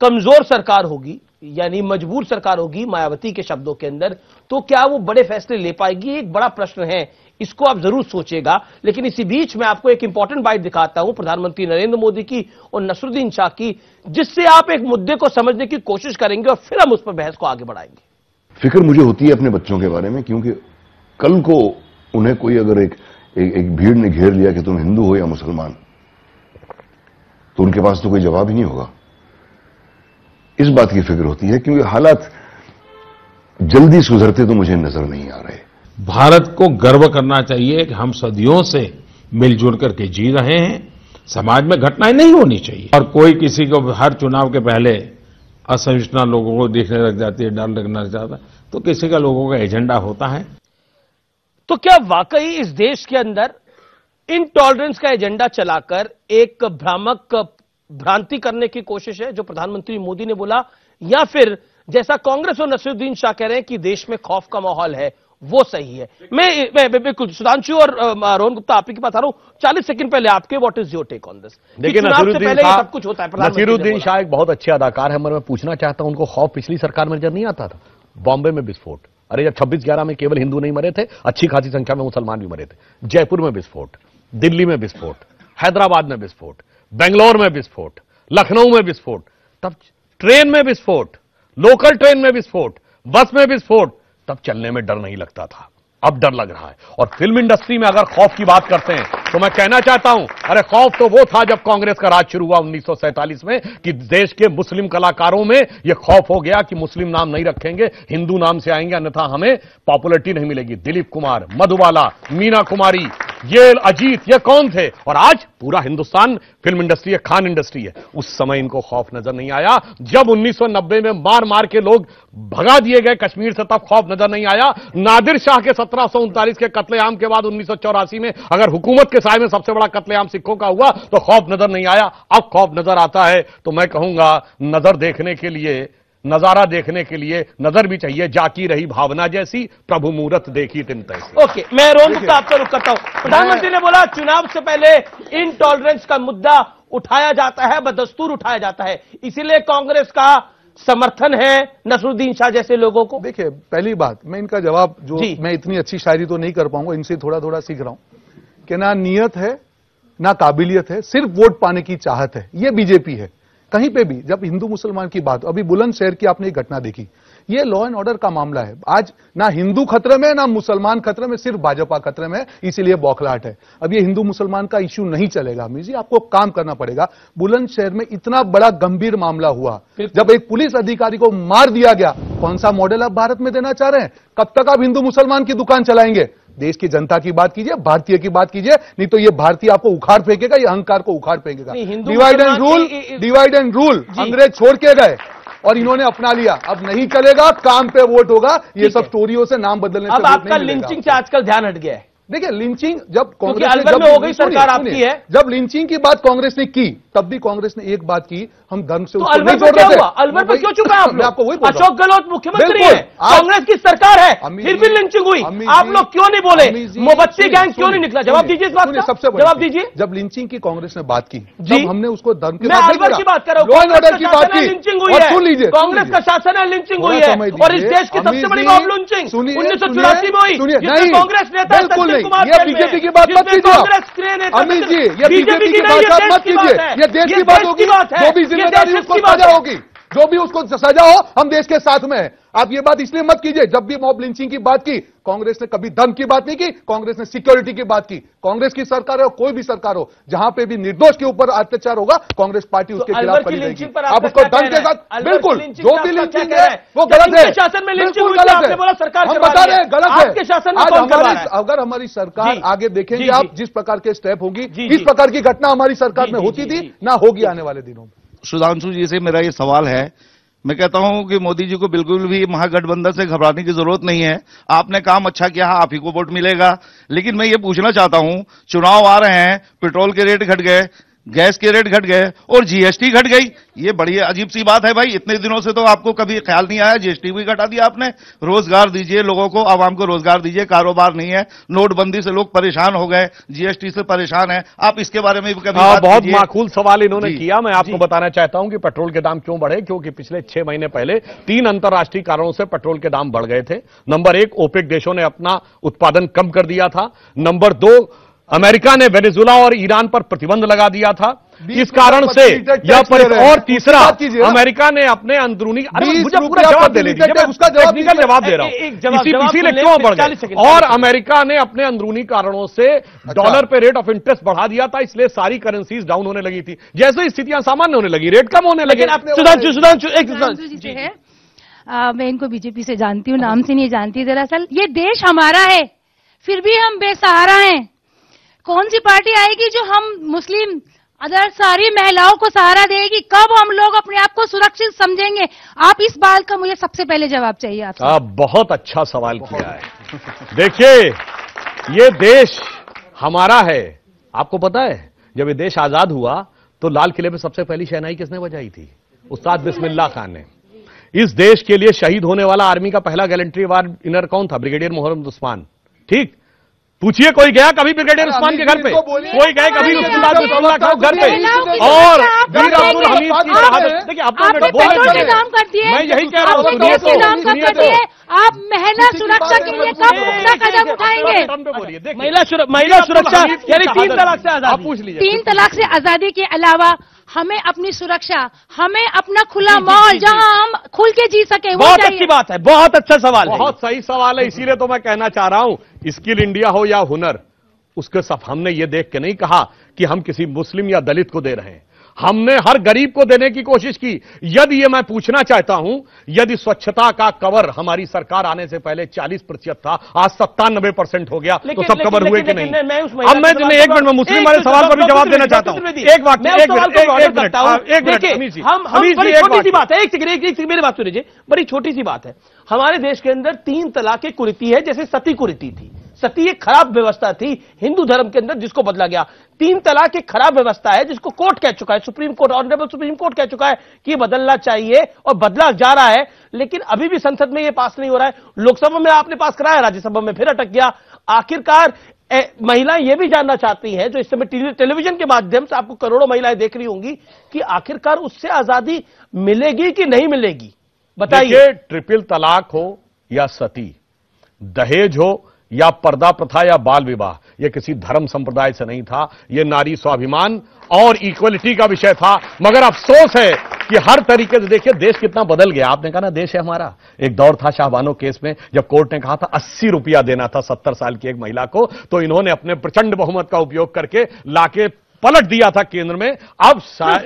कमजोर सरकार होगी, यानी मजबूर सरकार होगी मायावती के शब्दों के अंदर, तो क्या वो बड़े फैसले ले पाएगी? एक बड़ा प्रश्न है, इसको आप जरूर सोचिएगा। लेकिन इसी बीच मैं आपको एक इंपॉर्टेंट बाइट दिखाता हूं प्रधानमंत्री नरेंद्र मोदी की और नसरुद्दीन शाह की, जिससे आप एक मुद्दे को समझने की कोशिश करेंगे और फिर हम उस पर बहस को आगे बढ़ाएंगे। फिक्र मुझे होती है अपने बच्चों के बारे में, क्योंकि कल को उन्हें कोई अगर एक भीड़ ने घेर लिया कि तुम हिंदू हो या मुसलमान, तो उनके पास तो कोई जवाब ही नहीं होगा। इस बात की फिक्र होती है, क्योंकि हालात जल्दी सुधरते तो मुझे नजर नहीं आ रहे। भारत को गर्व करना चाहिए कि हम सदियों से मिलजुल करके जी रहे हैं, समाज में घटनाएं नहीं होनी चाहिए। और कोई किसी को हर चुनाव के पहले असहिष्णुता लोगों को देखने लग जाती है, डर लगने लग जाता है, तो किसी का लोगों का एजेंडा होता है। तो क्या वाकई इस देश के अंदर इनटॉलरेंस का एजेंडा चलाकर एक भ्रामक भ्रांति करने की कोशिश है जो प्रधानमंत्री मोदी ने बोला, या फिर जैसा कांग्रेस और नसरुद्दीन शाह कह रहे हैं कि देश में खौफ का माहौल है, वो सही है? मैं बिल्कुल सुधांशु और रोहन गुप्ता आप ही के पास आ रहा हूं। 40 सेकंड पहले आपके what is your take on this? देखिए, नसीरुद्दीन शाह एक बहुत अच्छे अदाकार है, मगर मैं पूछना चाहता हूं, उनको खौफ पिछली सरकार में नजर नहीं आता था? बॉम्बे में विस्फोट, अरे जब 26/11 में केवल हिंदू नहीं मरे थे, अच्छी खासी संख्या में मुसलमान भी मरे थे। जयपुर में विस्फोट, दिल्ली में विस्फोट, हैदराबाद में विस्फोट, बेंगलोर में विस्फोट, लखनऊ में विस्फोट, तब ट्रेन में विस्फोट, लोकल ट्रेन में विस्फोट, बस में विस्फोट, तब चलने में डर नहीं लगता था, अब डर लग रहा है। और फिल्म इंडस्ट्री में अगर खौफ की बात करते हैं तो मैं कहना चाहता हूं, अरे खौफ तो वो था जब कांग्रेस का राज शुरू हुआ 1947 में, कि देश के मुस्लिम कलाकारों में यह खौफ हो गया कि मुस्लिम नाम नहीं रखेंगे, हिंदू नाम से आएंगे, अन्यथा हमें पॉपुलरिटी नहीं मिलेगी। दिलीप कुमार, मधुबाला, मीना कुमारी, ये अजीत, ये कौन थे? और आज पूरा हिंदुस्तान फिल्म इंडस्ट्री है, खान इंडस्ट्री है। उस समय इनको खौफ नजर नहीं आया। जब 1990 में मार मार के लोग भगा दिए गए कश्मीर से, तब खौफ नजर नहीं आया। नादिर शाह के 1739 के कत्लेआम के बाद 1984 में अगर हुकूमत के साय में सबसे बड़ा कत्लेआम सिखों का हुआ तो खौफ नजर नहीं आया। अब खौफ नजर आता है। तो मैं कहूंगा, नजर देखने के लिए, नजारा देखने के लिए नजर भी चाहिए। जाकी रही भावना जैसी, प्रभु मूरत देखी तिन तैसी। ओके, मैं रोहन गुप्ता आपको रुक करता हूं। प्रधानमंत्री ने बोला चुनाव से पहले इनटॉलरेंस का मुद्दा उठाया जाता है, बदस्तूर उठाया जाता है, इसीलिए कांग्रेस का समर्थन है नसरुद्दीन शाह जैसे लोगों को। देखिए, पहली बात, मैं इनका जवाब जो मैं इतनी अच्छी शायरी तो नहीं कर पाऊंगा, इनसे थोड़ा थोड़ा सीख रहा हूं कि ना नियत है ना काबिलियत है, सिर्फ वोट पाने की चाहत है। ये बीजेपी है। कहीं पे भी जब हिंदू मुसलमान की बात, अभी बुलंदशहर की आपने एक घटना देखी, ये लॉ एंड ऑर्डर का मामला है। आज ना हिंदू खतरे में ना मुसलमान खतरे में, सिर्फ भाजपा खतरे में, इसीलिए बौखलाहट है। अब ये हिंदू मुसलमान का इश्यू नहीं चलेगा। अमीर जी, आपको काम करना पड़ेगा। बुलंदशहर में इतना बड़ा गंभीर मामला हुआ, जब एक पुलिस अधिकारी को मार दिया गया, कौन सा मॉडल आप भारत में देना चाह रहे हैं? कब तक आप हिंदू मुसलमान की दुकान चलाएंगे? देश की जनता की बात कीजिए, भारतीय की बात कीजिए, नहीं तो ये भारतीय आपको उखाड़ फेंकेगा, ये अहंकार को उखाड़ फेंकेगा। Divide and rule, divide and rule अंग्रेज छोड़ के गए और इन्होंने अपना लिया। अब नहीं चलेगा, काम पे वोट होगा। ये सब स्टोरियों से, नाम बदलने से अब आपका लिंचिंग से आजकल ध्यान हट गया है। देखिए, लिंचिंग जब कांग्रेस में हो गई सरकार आपकी है, जब लिंचिंग की बात कांग्रेस ने की, तब भी कांग्रेस ने एक बात की, हम धर्म से तो अलवर में क्या हुआ? अलवर में क्यों चुप है आप लोग? अशोक गहलोत मुख्यमंत्री है, कांग्रेस की सरकार है, फिर भी लिंचिंग हुई, आप लोग क्यों नहीं बोले? मोमबत्ती गैंग क्यों नहीं निकला? जवाब दीजिए इस बात का, सबसे जवाब दीजिए। जब लिंचिंग की कांग्रेस ने बात की, जब हमने उसको धर्म के मैं अलवर की बात कर रहा हूं, लॉ एंड ऑर्डर की बात की, लिंचिंग हुई है, सुन लीजिए, कांग्रेस का शासन है, लिंचिंग हुई है, और इस देश की सबसे बड़ी मॉब लिंचिंग 1984 में हुई, जिसमें कांग्रेस नेता संजय कुमार बीजेपी की बात मत कीजिए अमित जी, ये बीजेपी की बात मत कीजिए, ये देश की बात होगी। जो भी जिम्मेदारी उसको सजा होगी, जो भी उसको सजा हो, हम देश के साथ में हैं। आप ये बात इसलिए मत कीजिए, जब भी मॉब लिंचिंग की बात की, कांग्रेस ने कभी धर्म की बात नहीं की, कांग्रेस ने सिक्योरिटी की बात की। कांग्रेस की सरकार हो, कोई भी सरकार हो, जहां पे भी निर्दोष के ऊपर अत्याचार होगा, कांग्रेस पार्टी उसके खिलाफ खड़ी रहेगी। आप उसको धर्म के साथ, बिल्कुल, जो भी लिंचिंग है वो गलत है, शासन में लिंचिंग हुई, गलत है, सरकार हम बता रहे हैं गलत है। आपके शासन में कौन करवा रहा है? अगर हमारी सरकार आगे देखेंगे आप, जिस प्रकार के स्टेप होगी, इस प्रकार की घटना हमारी सरकार में होती थी ना होगी आने वाले दिनों में। सुधांशु जी से मेरा ये सवाल है, मैं कहता हूं कि मोदी जी को बिल्कुल भी महागठबंधन से घबराने की जरूरत नहीं है। आपने काम अच्छा किया, आप ही को वोट मिलेगा। लेकिन मैं ये पूछना चाहता हूं, चुनाव आ रहे हैं, पेट्रोल के रेट घट गए, गैस के रेट घट गए और जीएसटी घट गई। ये बड़ी अजीब सी बात है भाई, इतने दिनों से तो आपको कभी ख्याल नहीं आया, जीएसटी भी घटा दिया आपने। रोजगार दीजिए लोगों को, आवाम को रोजगार दीजिए, कारोबार नहीं है। नोटबंदी से लोग परेशान हो गए, जीएसटी से परेशान है, आप इसके बारे में भी कभी बात बहुत कीजिए। माकूल सवाल इन्होंने किया। मैं आपको बताना चाहता हूं कि पेट्रोल के दाम क्यों बढ़े, क्योंकि पिछले 6 महीने पहले 3 अंतर्राष्ट्रीय कारणों से पेट्रोल के दाम बढ़ गए थे। नंबर 1, ओपेक देशों ने अपना उत्पादन कम कर दिया था। नंबर 2, अमेरिका ने वेनेजुला और ईरान पर प्रतिबंध लगा दिया था, इस कारण से और तीसरा, अमेरिका ने अपने अंदरूनी, मुझे पूरा जवाब दे लीजिए, उसका टेक्निकल जवाब दे रहा हूं, इसीलिए क्यों बढ़ गए। और अमेरिका ने अपने अंदरूनी कारणों से डॉलर पे रेट ऑफ इंटरेस्ट बढ़ा दिया था, इसलिए सारी करेंसीज डाउन होने लगी थी। जैसे स्थितियां सामान्य होने लगी, रेट कम होने लगे। मैं इनको बीजेपी से जानती हूँ, नाम से नहीं जानती। दरअसल ये देश हमारा है, फिर भी हम बेसहारा हैं। कौन सी पार्टी आएगी जो हम मुस्लिम अदर सारी महिलाओं को सहारा देगी? कब हम लोग अपने आप को सुरक्षित समझेंगे? आप इस बात का मुझे सबसे पहले जवाब चाहिए आपसे। आप बहुत अच्छा सवाल किया है। देखिए, ये देश हमारा है। आपको पता है, जब ये देश आजाद हुआ तो लाल किले पे सबसे पहली शहनाई किसने बजाई थी? उस्ताद बिस्मिल्लाह खान ने। इस देश के लिए शहीद होने वाला आर्मी का पहला गैलेंट्री वार कौन था? ब्रिगेडियर मोहम्मद उस्मान। ठीक, पूछिए, कोई गया कभी ब्रिगेडियर उस्मान के घर पे? कोई गए कभी उस्ताद बिस्मिल्लाह खान घर पे? और वीर अब्दुल हमीद की शहादत। देखिए, आप मैं यही कह रहा हूं, आप महिला सुरक्षा के लिए कब पुख्ता कदम उठाएंगे? महिला सुरक्षा यानी 3 तलाक से आजादी। पूछ लीजिए, 3 तलाक से आजादी के अलावा हमें अपनी सुरक्षा, हमें अपना खुला माहौल जहां हम खुल के जी सके, वो बहुत अच्छी बात है, बहुत अच्छा सवाल है, बहुत सही सवाल है। इसीलिए तो मैं कहना चाह रहा हूं, स्किल इंडिया हो या हुनर, उसके सब हमने ये देख के नहीं कहा कि हम किसी मुस्लिम या दलित को दे रहे हैं, हमने हर गरीब को देने की कोशिश की। यदि ये मैं पूछना चाहता हूं, यदि स्वच्छता का कवर हमारी सरकार आने से पहले 40% था, आज 97% हो गया, तो सब कवर हुए कि नहीं? अब मैं जिन्हें 1 मिनट में मुस्लिम वाले सवाल पर भी जवाब देना चाहता हूं। एक मिनट, हम बड़ी छोटी सी बात है, एक सेकंड मेरी बात सुनिए, बड़ी छोटी सी बात है। हमारे देश के अंदर 3 तलाक की कुरीति है, जैसे सती कुरीति थी। सती एक खराब व्यवस्था थी हिंदू धर्म के अंदर, जिसको बदला गया। 3 तलाक एक खराब व्यवस्था है, जिसको कोर्ट कह चुका है, supreme court, honourable supreme court कह चुका है कि बदलना चाहिए, और बदला जा रहा है। लेकिन अभी भी संसद में यह पास नहीं हो रहा है। लोकसभा में आपने पास कराया, राज्यसभा में फिर अटक गया। आखिरकार महिलाएं यह भी जानना चाहती हैं, जो इस समय टेलीविजन के माध्यम से आपको करोड़ों महिलाएं देख रही होंगी, कि आखिरकार उससे आजादी मिलेगी कि नहीं मिलेगी? बताइए। ट्रिपल तलाक हो या सती, दहेज हो या पर्दा प्रथा या बाल विवाह, यह किसी धर्म संप्रदाय से नहीं था, यह नारी स्वाभिमान और इक्वलिटी का विषय था। मगर अफसोस है कि हर तरीके से देखिए देश कितना बदल गया। आपने कहा ना देश है हमारा, एक दौर था शाहबानो केस में, जब कोर्ट ने कहा था 80 रुपया देना था 70 साल की एक महिला को, तो इन्होंने अपने प्रचंड बहुमत का उपयोग करके लाके पलट दिया था केंद्र में। अब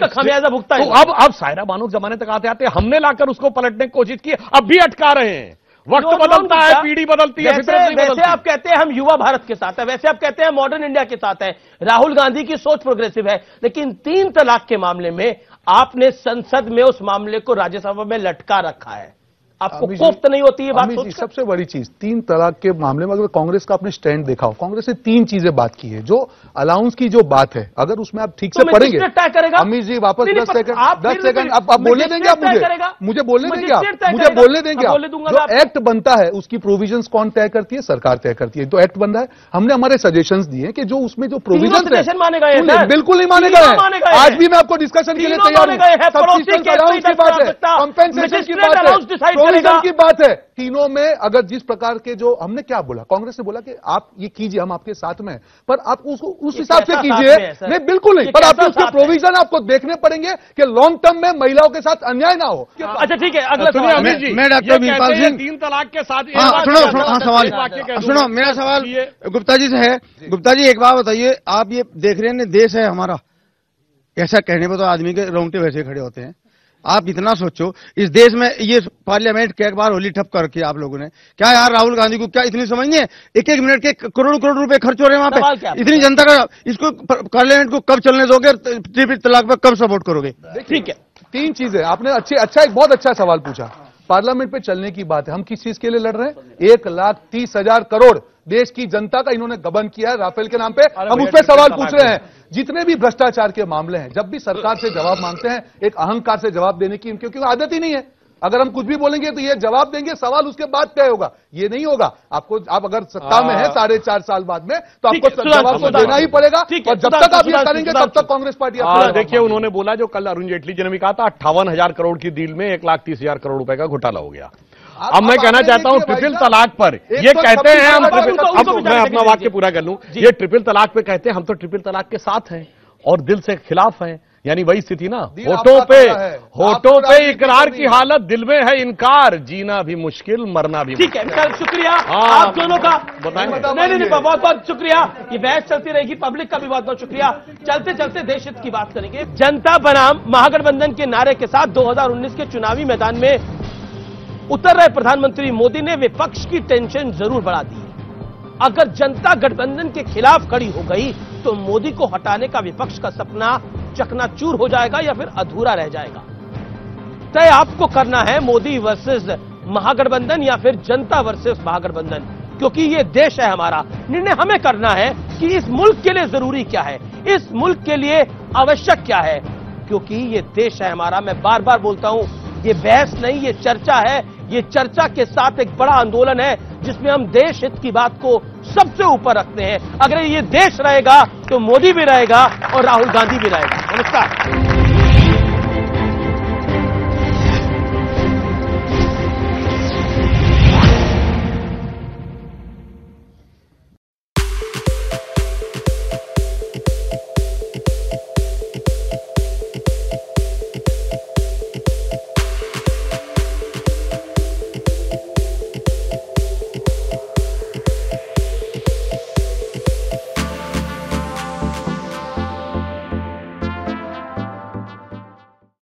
खामियाजा भुगता है। तो अब सायरा बानो के जमाने तक आते आते हमने लाकर उसको पलटने की कोशिश की, अब भी अटका रहे हैं। वक्त बदलता है, पीढ़ी बदलती है, वैसे आप कहते हैं हम युवा भारत के साथ है, वैसे आप कहते हैं मॉडर्न इंडिया के साथ है, राहुल गांधी की सोच प्रोग्रेसिव है, लेकिन 3 तलाक के मामले में आपने संसद में उस मामले को राज्यसभा में लटका रखा है। आपको कोफ्त नहीं होती है बात सोचकर? सबसे बड़ी चीज 3 तलाक के मामले में अगर कांग्रेस का आपने स्टैंड देखा हो, कांग्रेस ने 3 चीजें बात की है। जो अलाउंस की जो बात है, अगर उसमें आप ठीक से पढ़ेंगे, अमित जी वापस 10 सेकंड आप बोलने देंगे? आप मुझे बोलने देंगे? आप मुझे बोलने देंगे? जो एक्ट बनता है उसकी प्रोविजंस कौन तय करती है? सरकार तय करती है। तो एक्ट बन रहा है, हमने हमारे सजेशंस दिए कि जो उसमें जो प्रोविजंस है बिल्कुल नहीं माने गए। आज भी मैं आपको डिस्कशन के लिए तैयार हूं। सब्सिडेंस की बात है, कंपेंसेशन की बात है, की बात है। तीनों में अगर जिस प्रकार के जो हमने क्या बोला, कांग्रेस ने बोला कि आप ये कीजिए, हम आपके साथ में, पर आप उसको उस हिसाब से कीजिए। नहीं, बिल्कुल नहीं, पर आपको उसके प्रोविजन आपको देखने पड़ेंगे कि लॉन्ग टर्म में महिलाओं के साथ अन्याय ना हो। अच्छा ठीक है, अगला सवाल। मैं डॉक्टर वीरपाल सिंह 3 तलाक के साथ सुनो, मेरा सवाल गुप्ता जी से है। गुप्ता जी, एक बात बताइए, आप ये देख रहे हैं देश है हमारा, ऐसा कहने पर तो आदमी के रोंगटे वैसे खड़े होते हैं। आप इतना सोचो, इस देश में ये पार्लियामेंट के एक बार होली ठप कर रखी आप लोगों ने। क्या यार राहुल गांधी को क्या इतनी समझ नहीं है? 1-1 मिनट के करोड़ रुपए खर्च हो रहे हैं वहां पे। इतनी जनता का इसको पार्लियामेंट को कब चलने दोगे? ट्रिपल तलाक पे कब सपोर्ट करोगे? ठीक है, 3 चीजें आपने एक बहुत अच्छा सवाल पूछा। पार्लियामेंट पे चलने की बात है, हम किस चीज के लिए लड़ रहे हैं? 1,30,000 करोड़ देश की जनता का इन्होंने गबन किया है राफेल के नाम पे। हम उस पर सवाल पूछ रहे हैं। जितने भी भ्रष्टाचार के मामले हैं, जब भी सरकार से जवाब मांगते हैं, एक अहंकार से जवाब देने की इनकी क्योंकि आदत ही नहीं है। अगर हम कुछ भी बोलेंगे तो ये जवाब देंगे, सवाल उसके बाद तय होगा, ये नहीं होगा। आपको, आप अगर सत्ता में है 4.5 साल बाद में, तो आपको जवाब तो देना ही पड़ेगा। और जब तक आप ये करेंगे तब तक कांग्रेस पार्टी। देखिए, उन्होंने बोला जो कल अरुण जेटली जी ने भी कहा था, 58,000 करोड़ की डील में 1,30,000 करोड़ रुपए का घोटाला हो गया। अब मैं कहना चाहता हूं ट्रिपल तलाक पर ये कहते हैं हम, अब मैं अपना वाक्य पूरा कर लूं, ये ट्रिपल तलाक पे कहते हैं हम तो ट्रिपल तलाक के साथ हैं और दिल से खिलाफ हैं, यानी वही स्थिति ना। होठों पे इकरार की हालत, दिल में है इनकार, जीना भी मुश्किल, मरना भी। ठीक है सर, शुक्रिया आप दोनों का। नहीं, बहुत बहुत शुक्रिया। ये बहस चलती रहेगी, पब्लिक का भी बहुत बहुत शुक्रिया। चलते चलते देश हित की बात करेंगे। जनता बनाम महागठबंधन के नारे के साथ 2019 के चुनावी मैदान में उतर रहे प्रधानमंत्री मोदी ने विपक्ष की टेंशन जरूर बढ़ा दी। अगर जनता गठबंधन के खिलाफ खड़ी हो गई तो मोदी को हटाने का विपक्ष का सपना चकनाचूर हो जाएगा या फिर अधूरा रह जाएगा। तय आपको करना है, मोदी वर्सेस महागठबंधन या फिर जनता वर्सेस महागठबंधन, क्योंकि ये देश है हमारा। निर्णय हमें करना है कि इस मुल्क के लिए जरूरी क्या है, इस मुल्क के लिए आवश्यक क्या है, क्योंकि ये देश है हमारा। मैं बार बार बोलता हूं, ये बहस नहीं, ये चर्चा है। ये चर्चा के साथ एक बड़ा आंदोलन है जिसमें हम देश हित की बात को सबसे ऊपर रखते हैं। अगर ये देश रहेगा तो मोदी भी रहेगा और राहुल गांधी भी रहेगा। नमस्कार।